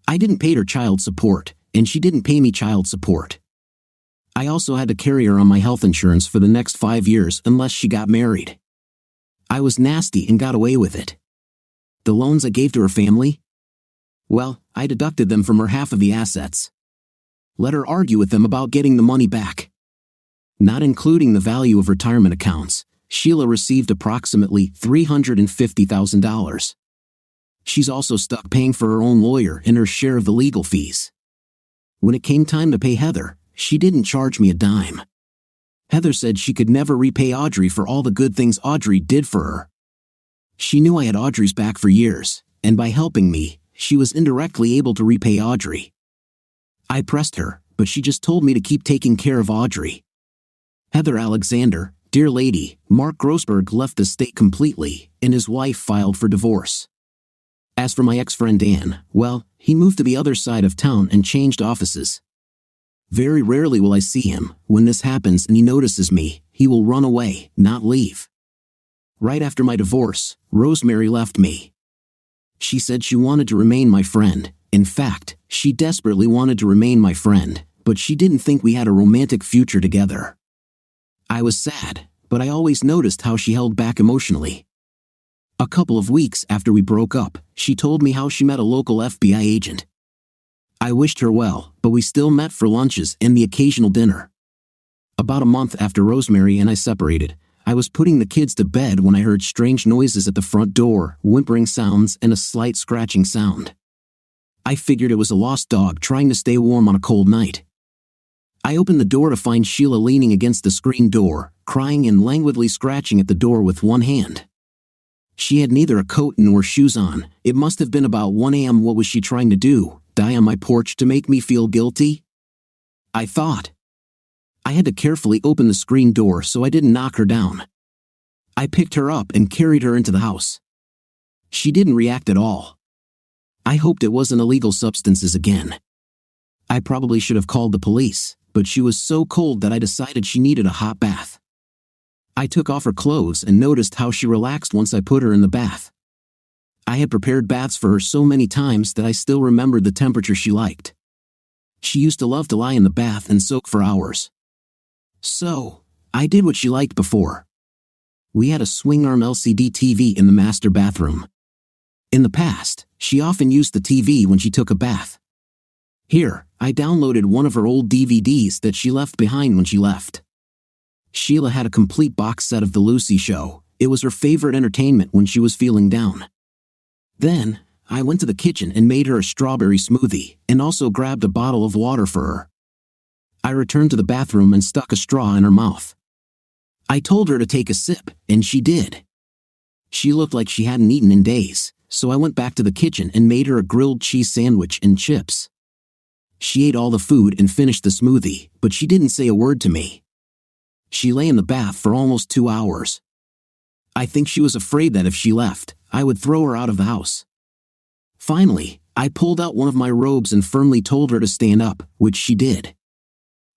I didn't pay her child support, and she didn't pay me child support. I also had to carry her on my health insurance for the next 5 years unless she got married. I was nasty and got away with it. The loans I gave to her family? Well, I deducted them from her half of the assets. Let her argue with them about getting the money back. Not including the value of retirement accounts, Sheila received approximately $350,000. She's also stuck paying for her own lawyer and her share of the legal fees. When it came time to pay Heather, she didn't charge me a dime. Heather said she could never repay Audrey for all the good things Audrey did for her. She knew I had Audrey's back for years, and by helping me, she was indirectly able to repay Audrey. I pressed her, but she just told me to keep taking care of Audrey. Heather Alexander, dear lady, Mark Grossberg left the state completely, and his wife filed for divorce. As for my ex-friend Dan, well, he moved to the other side of town and changed offices. Very rarely will I see him. When this happens and he notices me, he will run away, not leave. Right after my divorce, Rosemary left me. She said she wanted to remain my friend. In fact, she desperately wanted to remain my friend, but she didn't think we had a romantic future together. I was sad, but I always noticed how she held back emotionally. A couple of weeks after we broke up, she told me how she met a local FBI agent. I wished her well, but we still met for lunches and the occasional dinner. About a month after Rosemary and I separated, I was putting the kids to bed when I heard strange noises at the front door, whimpering sounds and a slight scratching sound. I figured it was a lost dog trying to stay warm on a cold night. I opened the door to find Sheila leaning against the screen door, crying and languidly scratching at the door with one hand. She had neither a coat nor shoes on. It must have been about 1 a.m. What was she trying to do? Die on my porch to make me feel guilty? I thought. I had to carefully open the screen door so I didn't knock her down. I picked her up and carried her into the house. She didn't react at all. I hoped it wasn't illegal substances again. I probably should have called the police, but she was so cold that I decided she needed a hot bath. I took off her clothes and noticed how she relaxed once I put her in the bath. I had prepared baths for her so many times that I still remembered the temperature she liked. She used to love to lie in the bath and soak for hours. So, I did what she liked before. We had a swing-arm LCD TV in the master bathroom. In the past, she often used the TV when she took a bath. Here, I downloaded one of her old DVDs that she left behind when she left. Sheila had a complete box set of The Lucy Show. It was her favorite entertainment when she was feeling down. Then, I went to the kitchen and made her a strawberry smoothie, and also grabbed a bottle of water for her. I returned to the bathroom and stuck a straw in her mouth. I told her to take a sip, and she did. She looked like she hadn't eaten in days, so I went back to the kitchen and made her a grilled cheese sandwich and chips. She ate all the food and finished the smoothie, but she didn't say a word to me. She lay in the bath for almost 2 hours. I think she was afraid that if she left, I would throw her out of the house. Finally, I pulled out one of my robes and firmly told her to stand up, which she did.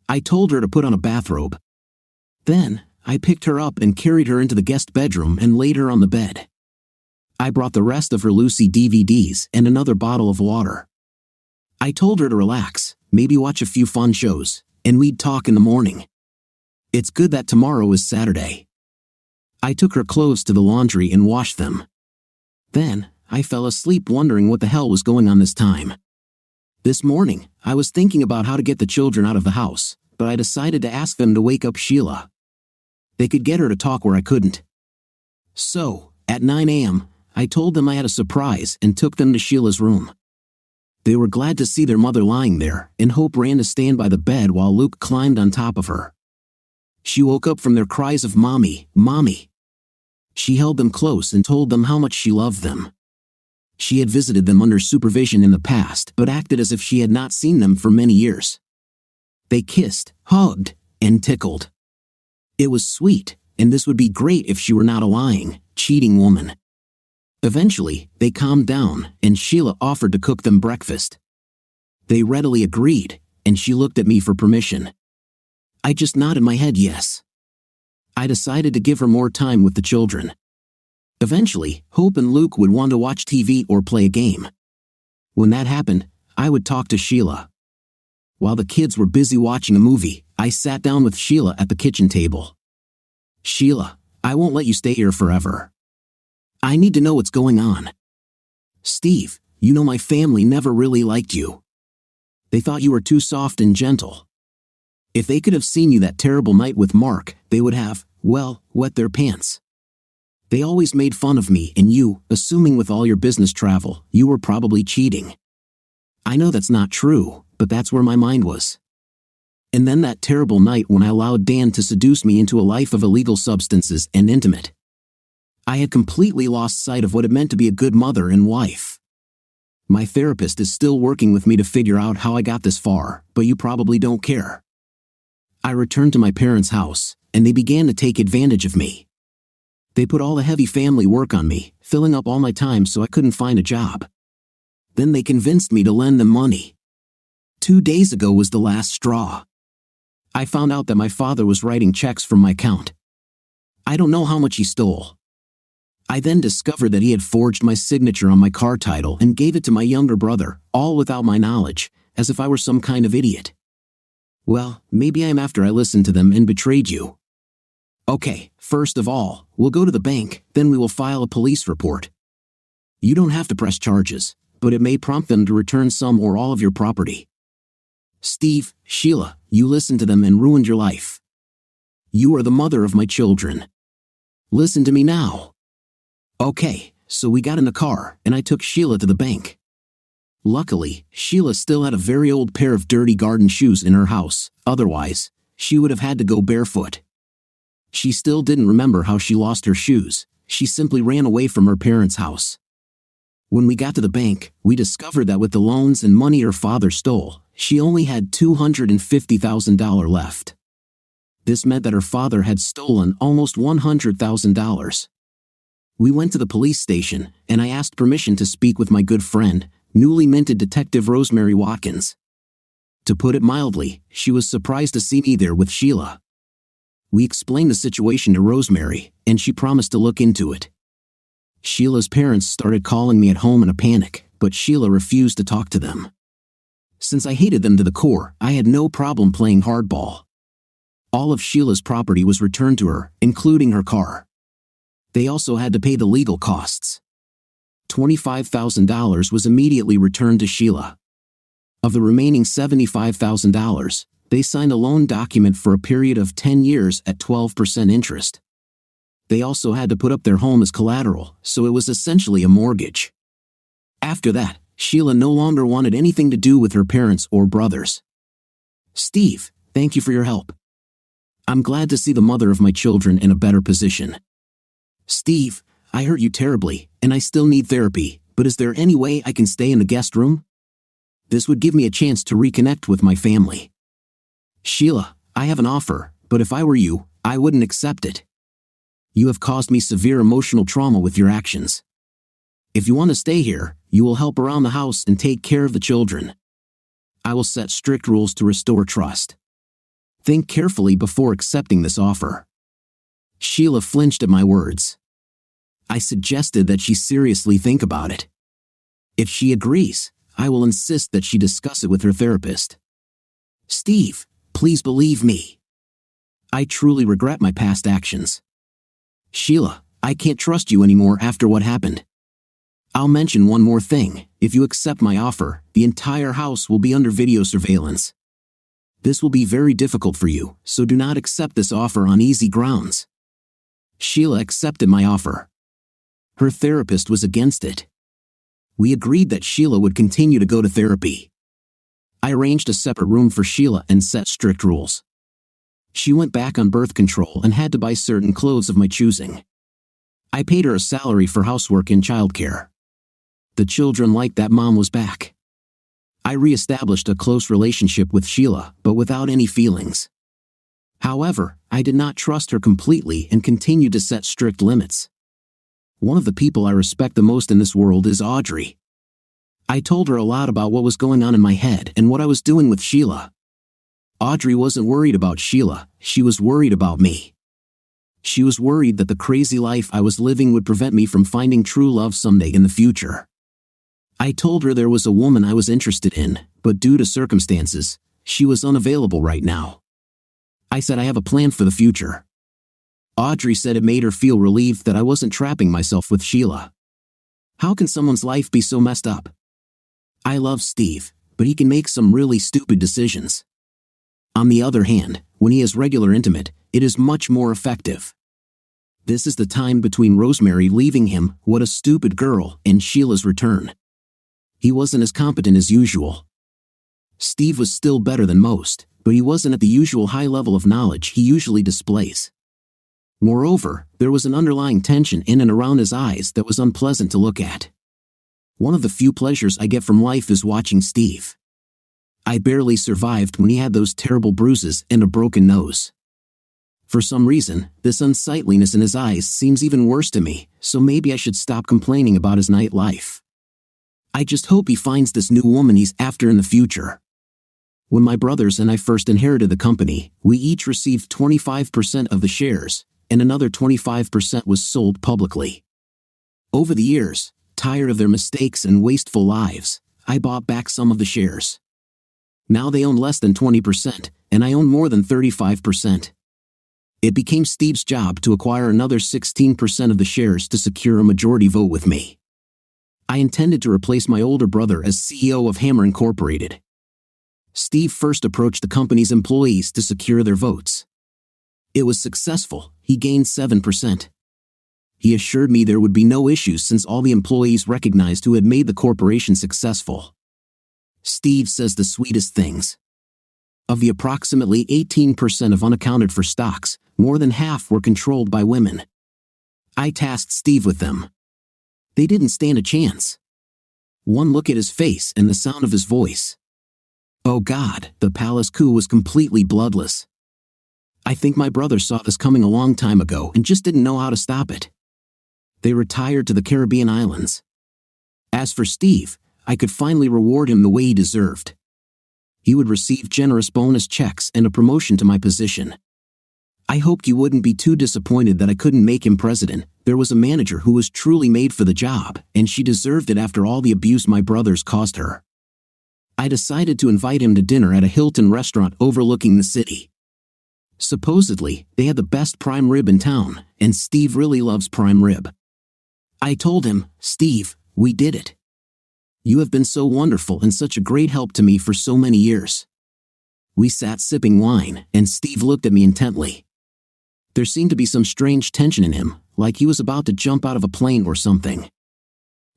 I told her to put on a bathrobe. Then, I picked her up and carried her into the guest bedroom and laid her on the bed. I brought the rest of her Lucy DVDs and another bottle of water. I told her to relax, maybe watch a few fun shows, and we'd talk in the morning. It's good that tomorrow is Saturday. I took her clothes to the laundry and washed them. Then, I fell asleep wondering what the hell was going on this time. This morning, I was thinking about how to get the children out of the house, but I decided to ask them to wake up Sheila. They could get her to talk where I couldn't. So, at 9 a.m., I told them I had a surprise and took them to Sheila's room. They were glad to see their mother lying there, and Hope ran to stand by the bed while Luke climbed on top of her. She woke up from their cries of "Mommy, Mommy." She held them close and told them how much she loved them. She had visited them under supervision in the past, but acted as if she had not seen them for many years. They kissed, hugged, and tickled. It was sweet, and this would be great if she were not a lying, cheating woman. Eventually, they calmed down, and Sheila offered to cook them breakfast. They readily agreed, and she looked at me for permission. I just nodded my head yes. I decided to give her more time with the children. Eventually, Hope and Luke would want to watch TV or play a game. When that happened, I would talk to Sheila. While the kids were busy watching a movie, I sat down with Sheila at the kitchen table. "Sheila, I won't let you stay here forever. I need to know what's going on. Steve, you know my family never really liked you. They thought you were too soft and gentle. If they could have seen you that terrible night with Mark, they would have, well, wet their pants. They always made fun of me and you, assuming with all your business travel, you were probably cheating. I know that's not true, but that's where my mind was. And then that terrible night when I allowed Dan to seduce me into a life of illegal substances and intimate. I had completely lost sight of what it meant to be a good mother and wife. My therapist is still working with me to figure out how I got this far, but you probably don't care. I returned to my parents' house, and they began to take advantage of me. They put all the heavy family work on me, filling up all my time so I couldn't find a job. Then they convinced me to lend them money. 2 days ago was the last straw. I found out that my father was writing checks from my account. I don't know how much he stole. I then discovered that he had forged my signature on my car title and gave it to my younger brother, all without my knowledge, as if I were some kind of idiot. Well, maybe I'm after I listened to them and betrayed you. Okay, first of all, we'll go to the bank, then we will file a police report. You don't have to press charges, but it may prompt them to return some or all of your property. Steve, Sheila, you listened to them and ruined your life. You are the mother of my children. Listen to me now. Okay, so we got in the car, and I took Sheila to the bank. Luckily, Sheila still had a very old pair of dirty garden shoes in her house, otherwise, she would have had to go barefoot. She still didn't remember how she lost her shoes. She simply ran away from her parents' house. When we got to the bank, we discovered that with the loans and money her father stole, she only had $250,000 left. This meant that her father had stolen almost $100,000. We went to the police station, and I asked permission to speak with my good friend, newly minted Detective Rosemary Watkins. To put it mildly, she was surprised to see me there with Sheila. We explained the situation to Rosemary, and she promised to look into it. Sheila's parents started calling me at home in a panic, but Sheila refused to talk to them. Since I hated them to the core, I had no problem playing hardball. All of Sheila's property was returned to her, including her car. They also had to pay the legal costs. $25,000 was immediately returned to Sheila. Of the remaining $75,000, they signed a loan document for a period of 10 years at 12% interest. They also had to put up their home as collateral, so it was essentially a mortgage. After that, Sheila no longer wanted anything to do with her parents or brothers. Steve, thank you for your help. I'm glad to see the mother of my children in a better position. Steve, I hurt you terribly, and I still need therapy, but is there any way I can stay in the guest room? This would give me a chance to reconnect with my family. Sheila, I have an offer, but if I were you, I wouldn't accept it. You have caused me severe emotional trauma with your actions. If you want to stay here, you will help around the house and take care of the children. I will set strict rules to restore trust. Think carefully before accepting this offer. Sheila flinched at my words. I suggested that she seriously think about it. If she agrees, I will insist that she discuss it with her therapist. Steve, please believe me. I truly regret my past actions. Sheila, I can't trust you anymore after what happened. I'll mention one more thing. If you accept my offer, the entire house will be under video surveillance. This will be very difficult for you, so do not accept this offer on easy grounds. Sheila accepted my offer. Her therapist was against it. We agreed that Sheila would continue to go to therapy. I arranged a separate room for Sheila and set strict rules. She went back on birth control and had to buy certain clothes of my choosing. I paid her a salary for housework and childcare. The children liked that mom was back. I re-established a close relationship with Sheila, but without any feelings. However, I did not trust her completely and continued to set strict limits. One of the people I respect the most in this world is Audrey. I told her a lot about what was going on in my head and what I was doing with Sheila. Audrey wasn't worried about Sheila, she was worried about me. She was worried that the crazy life I was living would prevent me from finding true love someday in the future. I told her there was a woman I was interested in, but due to circumstances, she was unavailable right now. I said I have a plan for the future. Audrey said it made her feel relieved that I wasn't trapping myself with Sheila. How can someone's life be so messed up? I love Steve, but he can make some really stupid decisions. On the other hand, when he is regular intimate, it is much more effective. This is the time between Rosemary leaving him, what a stupid girl, and Sheila's return. He wasn't as competent as usual. Steve was still better than most, but he wasn't at the usual high level of knowledge he usually displays. Moreover, there was an underlying tension in and around his eyes that was unpleasant to look at. One of the few pleasures I get from life is watching Steve. I barely survived when he had those terrible bruises and a broken nose. For some reason, this unsightliness in his eyes seems even worse to me, so maybe I should stop complaining about his nightlife. I just hope he finds this new woman he's after in the future. When my brothers and I first inherited the company, we each received 25% of the shares, and another 25% was sold publicly. Over the years, tired of their mistakes and wasteful lives, I bought back some of the shares. Now they own less than 20%, and I own more than 35%. It became Steve's job to acquire another 16% of the shares to secure a majority vote with me. I intended to replace my older brother as CEO of Hammer Incorporated. Steve first approached the company's employees to secure their votes. It was successful, he gained 7%. He assured me there would be no issues since all the employees recognized who had made the corporation successful. Steve says the sweetest things. Of the approximately 18% of unaccounted for stocks, more than half were controlled by women. I tasked Steve with them. They didn't stand a chance. One look at his face and the sound of his voice. Oh God, the palace coup was completely bloodless. I think my brother saw this coming a long time ago and just didn't know how to stop it. They retired to the Caribbean islands. As for Steve, I could finally reward him the way he deserved. He would receive generous bonus checks and a promotion to my position. I hoped you wouldn't be too disappointed that I couldn't make him president. There was a manager who was truly made for the job, and she deserved it after all the abuse my brothers caused her. I decided to invite him to dinner at a Hilton restaurant overlooking the city. Supposedly, they had the best prime rib in town, and Steve really loves prime rib. I told him, Steve, we did it. You have been so wonderful and such a great help to me for so many years. We sat sipping wine, and Steve looked at me intently. There seemed to be some strange tension in him, like he was about to jump out of a plane or something.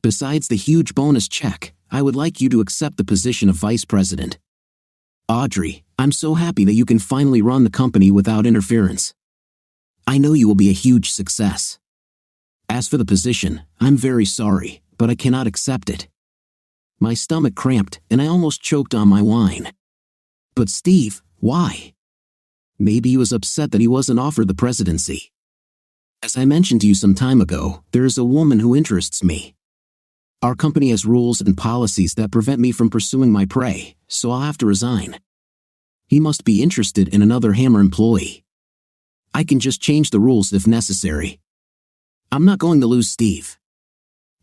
Besides the huge bonus check, I would like you to accept the position of vice president. Audrey, I'm so happy that you can finally run the company without interference. I know you will be a huge success. As for the position, I'm very sorry, but I cannot accept it. My stomach cramped and I almost choked on my wine. But Steve, why? Maybe he was upset that he wasn't offered the presidency. As I mentioned to you some time ago, there is a woman who interests me. Our company has rules and policies that prevent me from pursuing my prey, so I'll have to resign. He must be interested in another Hammer employee. I can just change the rules if necessary. I'm not going to lose Steve.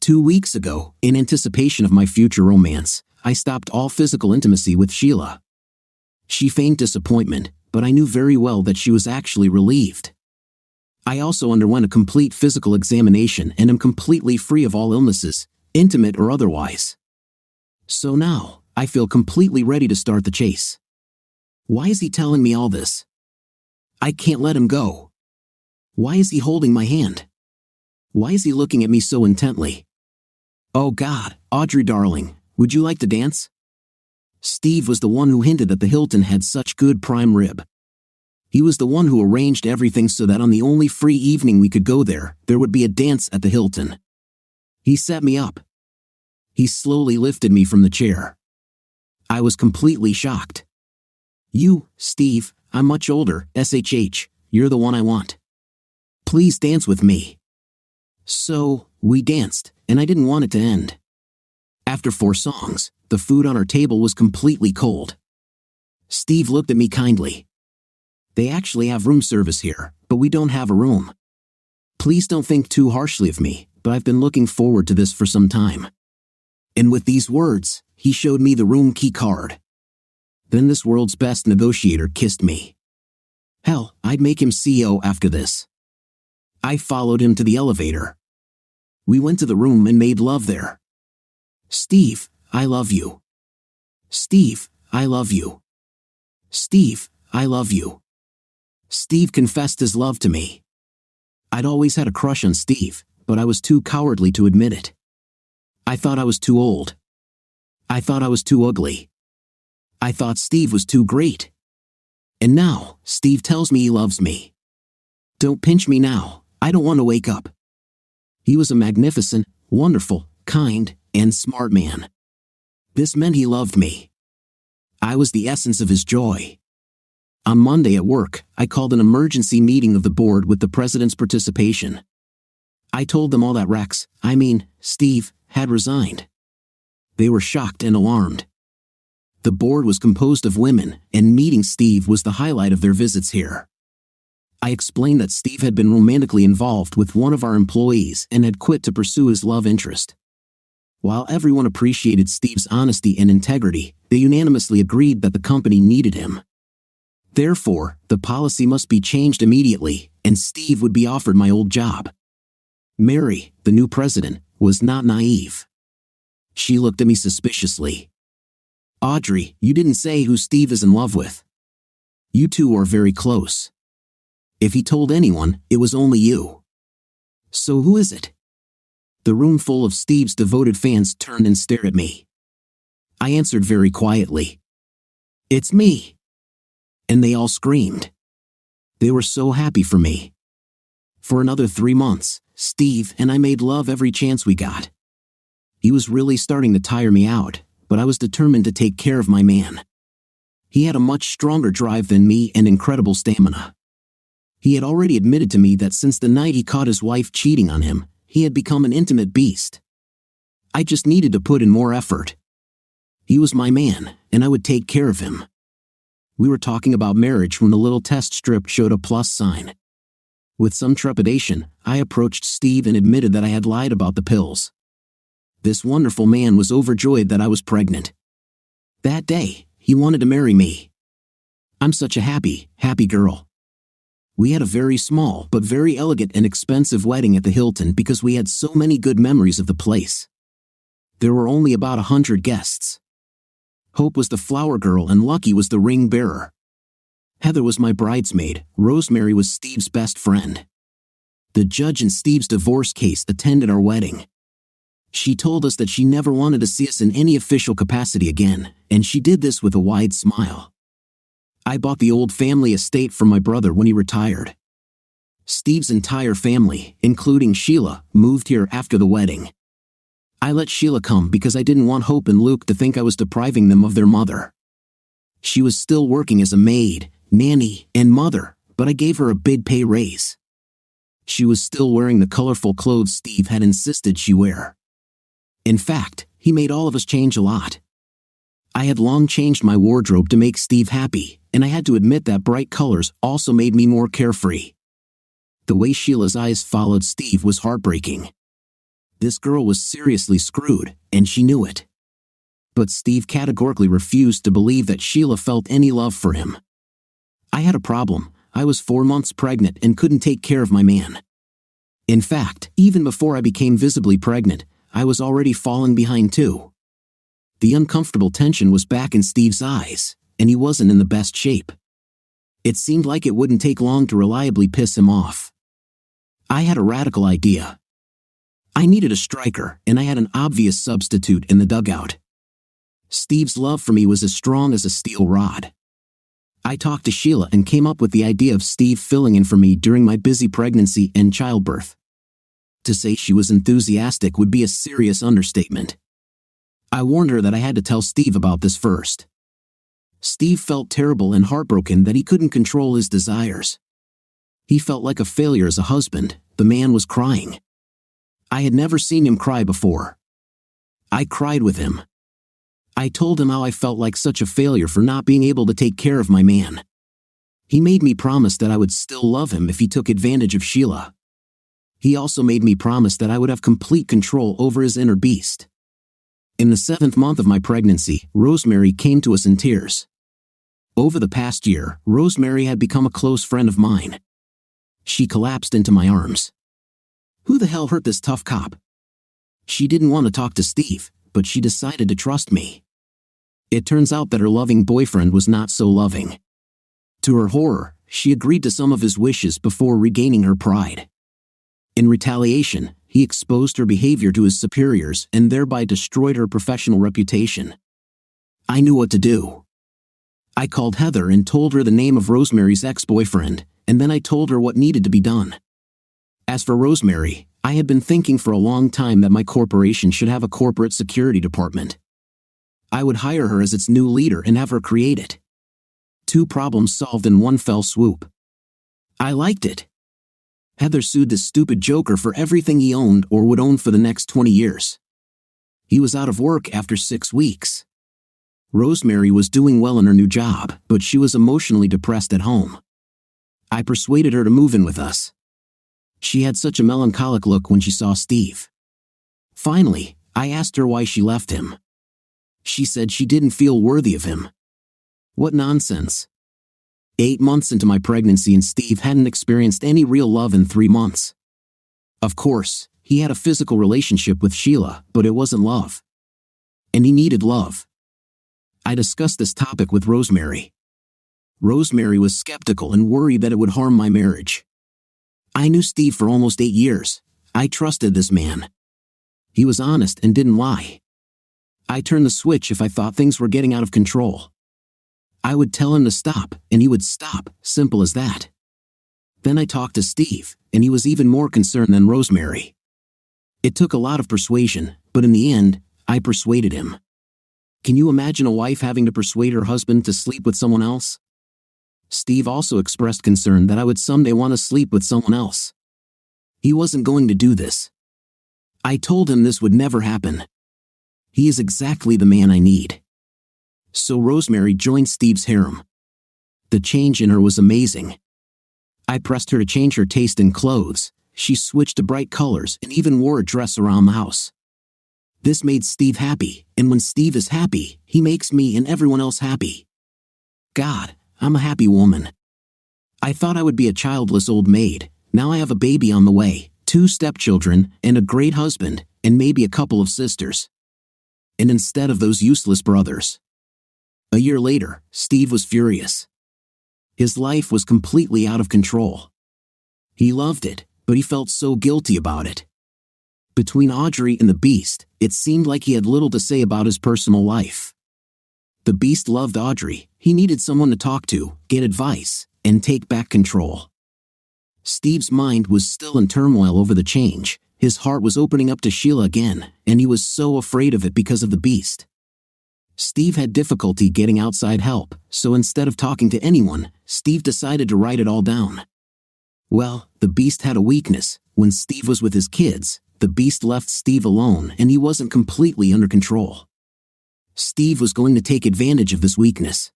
2 weeks ago, in anticipation of my future romance, I stopped all physical intimacy with Sheila. She feigned disappointment, but I knew very well that she was actually relieved. I also underwent a complete physical examination and am completely free of all illnesses, intimate or otherwise. So now, I feel completely ready to start the chase. Why is he telling me all this? I can't let him go. Why is he holding my hand? Why is he looking at me so intently? Oh God, Audrey darling, would you like to dance? Steve was the one who hinted that the Hilton had such good prime rib. He was the one who arranged everything so that on the only free evening we could go there would be a dance at the Hilton. He set me up. He slowly lifted me from the chair. I was completely shocked. You, Steve, I'm much older, SHH, you're the one I want. Please dance with me. So, we danced, and I didn't want it to end. After 4 songs, the food on our table was completely cold. Steve looked at me kindly. They actually have room service here, but we don't have a room. Please don't think too harshly of me, but I've been looking forward to this for some time. And with these words, he showed me the room key card. Then this world's best negotiator kissed me. Hell, I'd make him CEO after this. I followed him to the elevator. We went to the room and made love there. Steve, I love you. Steve, I love you. Steve, I love you. Steve confessed his love to me. I'd always had a crush on Steve, but I was too cowardly to admit it. I thought I was too old. I thought I was too ugly. I thought Steve was too great. And now, Steve tells me he loves me. Don't pinch me now, I don't want to wake up. He was a magnificent, wonderful, kind, and smart man. This meant he loved me. I was the essence of his joy. On Monday at work, I called an emergency meeting of the board with the president's participation. I told them all that Steve, had resigned. They were shocked and alarmed. The board was composed of women, and meeting Steve was the highlight of their visits here. I explained that Steve had been romantically involved with one of our employees and had quit to pursue his love interest. While everyone appreciated Steve's honesty and integrity, they unanimously agreed that the company needed him. Therefore, the policy must be changed immediately, and Steve would be offered my old job. Mary, the new president, was not naive. She looked at me suspiciously. Audrey, you didn't say who Steve is in love with. You two are very close. If he told anyone, it was only you. "So who is it?" The room full of Steve's devoted fans turned and stared at me. I answered very quietly, "It's me." And they all screamed. They were so happy for me. For another 3 months, Steve and I made love every chance we got. He was really starting to tire me out, but I was determined to take care of my man. He had a much stronger drive than me and incredible stamina. He had already admitted to me that since the night he caught his wife cheating on him, he had become an intimate beast. I just needed to put in more effort. He was my man, and I would take care of him. We were talking about marriage when the little test strip showed a plus sign. With some trepidation, I approached Steve and admitted that I had lied about the pills. This wonderful man was overjoyed that I was pregnant. That day, he wanted to marry me. I'm such a happy, happy girl. We had a very small but very elegant and expensive wedding at the Hilton because we had so many good memories of the place. There were only about 100 guests. Hope was the flower girl and Lucky was the ring bearer. Heather was my bridesmaid, Rosemary was Steve's best friend. The judge in Steve's divorce case attended our wedding. She told us that she never wanted to see us in any official capacity again, and she did this with a wide smile. I bought the old family estate from my brother when he retired. Steve's entire family, including Sheila, moved here after the wedding. I let Sheila come because I didn't want Hope and Luke to think I was depriving them of their mother. She was still working as a maid, nanny, and mother, but I gave her a big pay raise. She was still wearing the colorful clothes Steve had insisted she wear. In fact, he made all of us change a lot. I had long changed my wardrobe to make Steve happy, and I had to admit that bright colors also made me more carefree. The way Sheila's eyes followed Steve was heartbreaking. This girl was seriously screwed, and she knew it. But Steve categorically refused to believe that Sheila felt any love for him. I had a problem. I was 4 months pregnant and couldn't take care of my man. In fact, even before I became visibly pregnant, I was already falling behind too. The uncomfortable tension was back in Steve's eyes, and he wasn't in the best shape. It seemed like it wouldn't take long to reliably piss him off. I had a radical idea. I needed a striker, and I had an obvious substitute in the dugout. Steve's love for me was as strong as a steel rod. I talked to Sheila and came up with the idea of Steve filling in for me during my busy pregnancy and childbirth. To say she was enthusiastic would be a serious understatement. I warned her that I had to tell Steve about this first. Steve felt terrible and heartbroken that he couldn't control his desires. He felt like a failure as a husband. The man was crying. I had never seen him cry before. I cried with him. I told him how I felt like such a failure for not being able to take care of my man. He made me promise that I would still love him if he took advantage of Sheila. He also made me promise that I would have complete control over his inner beast. In the 7th month of my pregnancy, Rosemary came to us in tears. Over the past year, Rosemary had become a close friend of mine. She collapsed into my arms. Who the hell hurt this tough cop? She didn't want to talk to Steve, but she decided to trust me. It turns out that her loving boyfriend was not so loving. To her horror, she agreed to some of his wishes before regaining her pride. In retaliation, he exposed her behavior to his superiors and thereby destroyed her professional reputation. I knew what to do. I called Heather and told her the name of Rosemary's ex-boyfriend, and then I told her what needed to be done. As for Rosemary, I had been thinking for a long time that my corporation should have a corporate security department. I would hire her as its new leader and have her create it. 2 problems solved in one fell swoop. I liked it. Heather sued this stupid joker for everything he owned or would own for the next 20 years. He was out of work after 6 weeks. Rosemary was doing well in her new job, but she was emotionally depressed at home. I persuaded her to move in with us. She had such a melancholic look when she saw Steve. Finally, I asked her why she left him. She said she didn't feel worthy of him. What nonsense. 8 months into my pregnancy and Steve hadn't experienced any real love in 3 months. Of course, he had a physical relationship with Sheila, but it wasn't love. And he needed love. I discussed this topic with Rosemary. Rosemary was skeptical and worried that it would harm my marriage. I knew Steve for almost 8 years. I trusted this man. He was honest and didn't lie. I turned the switch if I thought things were getting out of control. I would tell him to stop, and he would stop, simple as that. Then I talked to Steve, and he was even more concerned than Rosemary. It took a lot of persuasion, but in the end, I persuaded him. Can you imagine a wife having to persuade her husband to sleep with someone else? Steve also expressed concern that I would someday want to sleep with someone else. He wasn't going to do this. I told him this would never happen. He is exactly the man I need. So Rosemary joined Steve's harem. The change in her was amazing. I pressed her to change her taste in clothes. She switched to bright colors and even wore a dress around the house. This made Steve happy, and when Steve is happy, he makes me and everyone else happy. God, I'm a happy woman. I thought I would be a childless old maid. Now I have a baby on the way, 2 stepchildren, and a great husband, and maybe a couple of sisters. And instead of those useless brothers. A year later, Steve was furious. His life was completely out of control. He loved it, but he felt so guilty about it. Between Audrey and the Beast, it seemed like he had little to say about his personal life. The Beast loved Audrey. He needed someone to talk to, get advice, and take back control. Steve's mind was still in turmoil over the change. His heart was opening up to Sheila again, and he was so afraid of it because of the Beast. Steve had difficulty getting outside help, so instead of talking to anyone, Steve decided to write it all down. Well, the Beast had a weakness. When Steve was with his kids, the Beast left Steve alone and he wasn't completely under control. Steve was going to take advantage of this weakness.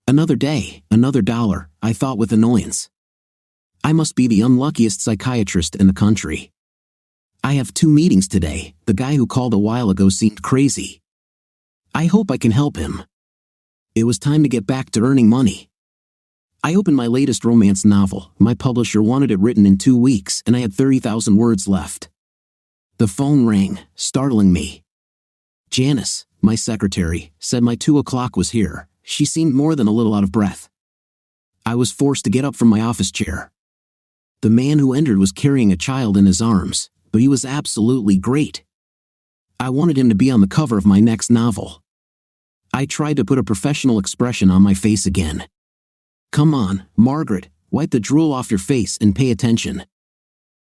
Another day, another dollar, I thought with annoyance. I must be the unluckiest psychiatrist in the country. I have 2 meetings today. The guy who called a while ago seemed crazy. I hope I can help him. It was time to get back to earning money. I opened my latest romance novel. My publisher wanted it written in 2 weeks and I had 30,000 words left. The phone rang, startling me. Janice, my secretary, said my 2 o'clock was here. She seemed more than a little out of breath. I was forced to get up from my office chair. The man who entered was carrying a child in his arms, but he was absolutely great. I wanted him to be on the cover of my next novel. I tried to put a professional expression on my face again. Come on, Margaret, wipe the drool off your face and pay attention.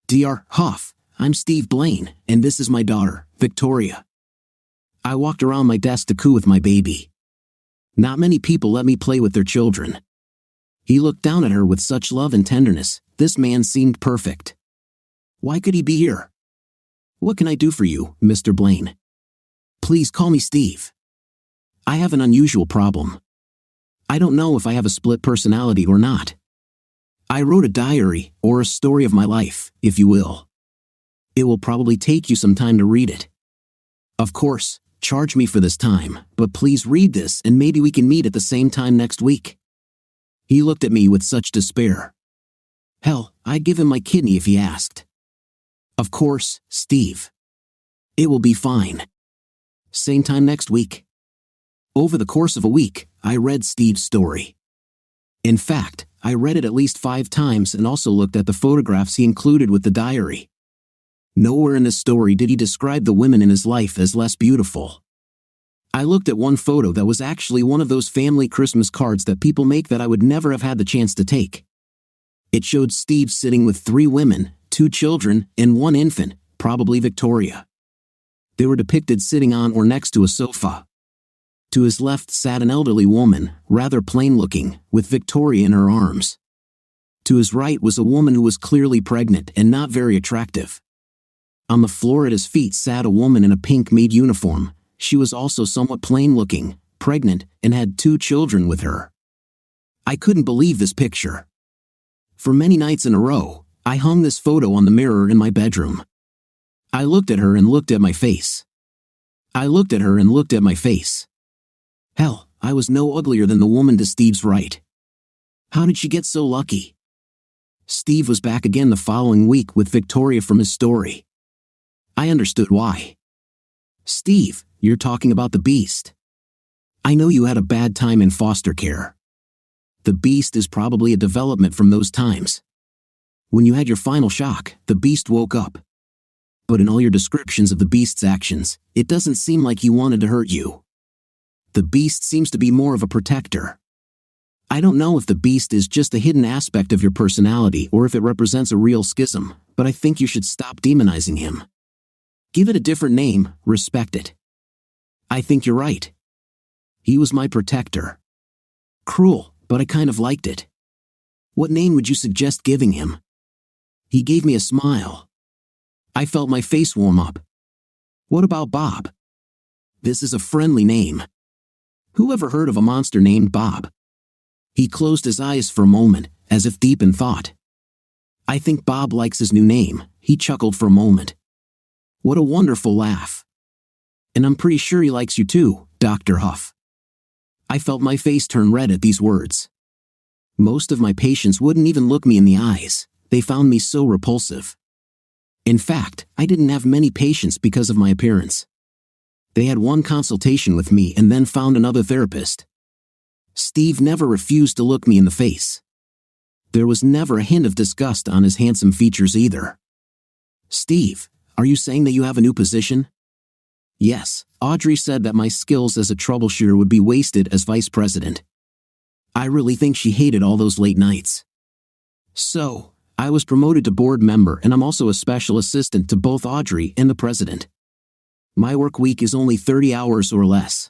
Dr. Huff, I'm Steve Blaine, and this is my daughter, Victoria. I walked around my desk to coo with my baby. Not many people let me play with their children. He looked down at her with such love and tenderness. This man seemed perfect. Why could he be here? What can I do for you, Mr. Blaine? Please call me Steve. I have an unusual problem. I don't know if I have a split personality or not. I wrote a diary, or a story of my life, if you will. It will probably take you some time to read it. Of course, charge me for this time, but please read this and maybe we can meet at the same time next week. He looked at me with such despair. Hell, I'd give him my kidney if he asked. Of course, Steve. It will be fine. Same time next week. Over the course of a week, I read Steve's story. In fact, I read it at least 5 times and also looked at the photographs he included with the diary. Nowhere in this story did he describe the women in his life as less beautiful. I looked at one photo that was actually one of those family Christmas cards that people make that I would never have had the chance to take. It showed Steve sitting with 3 women, 2 children, and 1 infant, probably Victoria. They were depicted sitting on or next to a sofa. To his left sat an elderly woman, rather plain-looking, with Victoria in her arms. To his right was a woman who was clearly pregnant and not very attractive. On the floor at his feet sat a woman in a pink maid uniform. She was also somewhat plain-looking, pregnant, and had 2 children with her. I couldn't believe this picture. For many nights in a row, I hung this photo on the mirror in my bedroom. I looked at her and looked at my face. I looked at her and looked at my face. Hell, I was no uglier than the woman to Steve's right. How did she get so lucky? Steve was back again the following week with Victoria from his story. I understood why. Steve, you're talking about the Beast. I know you had a bad time in foster care. The Beast is probably a development from those times. When you had your final shock, the Beast woke up. but in all your descriptions of the beast's actions, it doesn't seem like he wanted to hurt you. The beast seems to be more of a protector. I don't know if the beast is just a hidden aspect of your personality or if it represents a real schism, but I think you should stop demonizing him. Give it a different name, respect it. I think you're right. He was my protector. Cruel, but I kind of liked it. What name would you suggest giving him? He gave me a smile. I felt my face warm up. What about Bob? This is a friendly name. Who ever heard of a monster named Bob? He closed his eyes for a moment, as if deep in thought. I think Bob likes his new name, he chuckled for a moment. What a wonderful laugh. And I'm pretty sure he likes you too, Dr. Huff. I felt my face turn red at these words. Most of my patients wouldn't even look me in the eyes, they found me so repulsive. In fact, I didn't have many patients because of my appearance. They had one consultation with me and then found another therapist. Steve never refused to look me in the face. There was never a hint of disgust on his handsome features either. Steve, are you saying that you have a new position? Yes, Audrey said that my skills as a troubleshooter would be wasted as vice president. I really think she hated all those late nights. So, I was promoted to board member and I'm also a special assistant to both Audrey and the president. My work week is only 30 hours or less.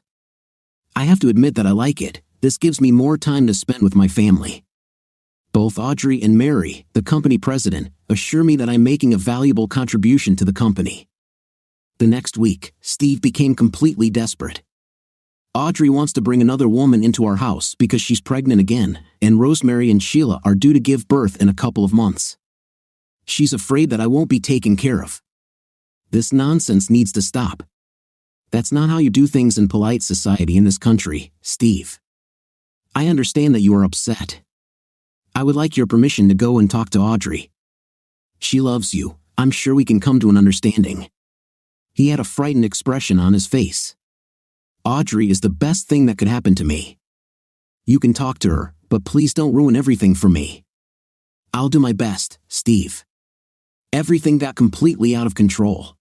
I have to admit that I like it. This gives me more time to spend with my family. Both Audrey and Mary, the company president, assure me that I'm making a valuable contribution to the company. The next week, Steve became completely desperate. Audrey wants to bring another woman into our house because she's pregnant again, and Rosemary and Sheila are due to give birth in a couple of months. She's afraid that I won't be taken care of. This nonsense needs to stop. That's not how you do things in polite society in this country, Steve. I understand that you are upset. I would like your permission to go and talk to Audrey. She loves you. I'm sure we can come to an understanding. He had a frightened expression on his face. Audrey is the best thing that could happen to me. You can talk to her, but please don't ruin everything for me. I'll do my best, Steve. Everything got completely out of control.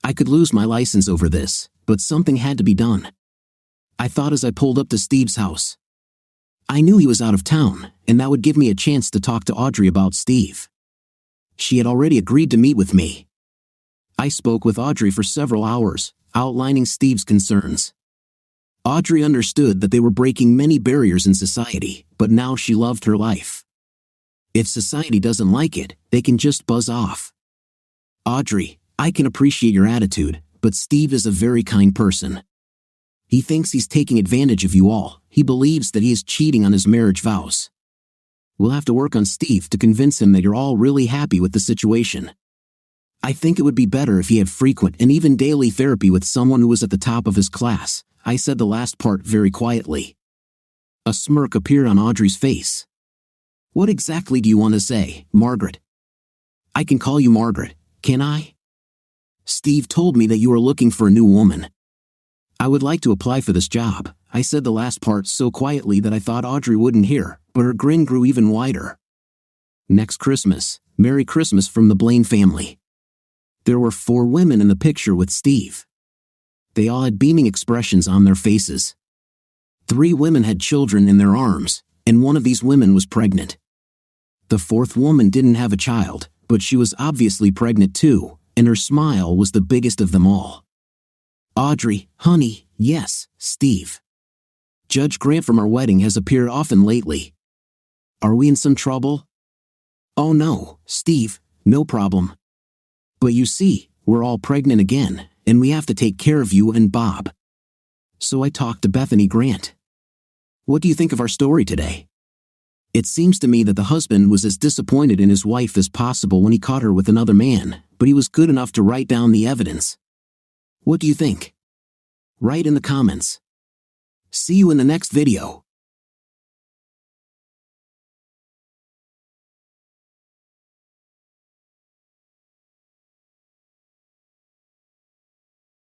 I could lose my license over this, but something had to be done. I thought as I pulled up to Steve's house. I knew he was out of town, and that would give me a chance to talk to Audrey about Steve. She had already agreed to meet with me. I spoke with Audrey for several hours, outlining Steve's concerns. Audrey understood that they were breaking many barriers in society, but now she loved her life. If society doesn't like it, they can just buzz off. Audrey, I can appreciate your attitude, but Steve is a very kind person. He thinks he's taking advantage of you all. He believes that he is cheating on his marriage vows. We'll have to work on Steve to convince him that you're all really happy with the situation. I think it would be better if he had frequent and even daily therapy with someone who was at the top of his class. I said the last part very quietly. A smirk appeared on Audrey's face. What exactly do you want to say, Margaret? I can call you Margaret, can I? Steve told me that you are looking for a new woman. I would like to apply for this job. I said the last part so quietly that I thought Audrey wouldn't hear, but her grin grew even wider. Next Christmas, Merry Christmas from the Blaine family. There were 4 women in the picture with Steve. They all had beaming expressions on their faces. 3 women had children in their arms, and one of these women was pregnant. The 4th woman didn't have a child, but she was obviously pregnant too, and her smile was the biggest of them all. Audrey, honey, yes, Steve. Judge Grant from our wedding has appeared often lately. Are we in some trouble? Oh no, Steve, no problem. But you see, we're all pregnant again, and we have to take care of you and Bob. So I talked to Bethany Grant. What do you think of our story today? It seems to me that the husband was as disappointed in his wife as possible when he caught her with another man, but he was good enough to write down the evidence. What do you think? Write in the comments. See you in the next video.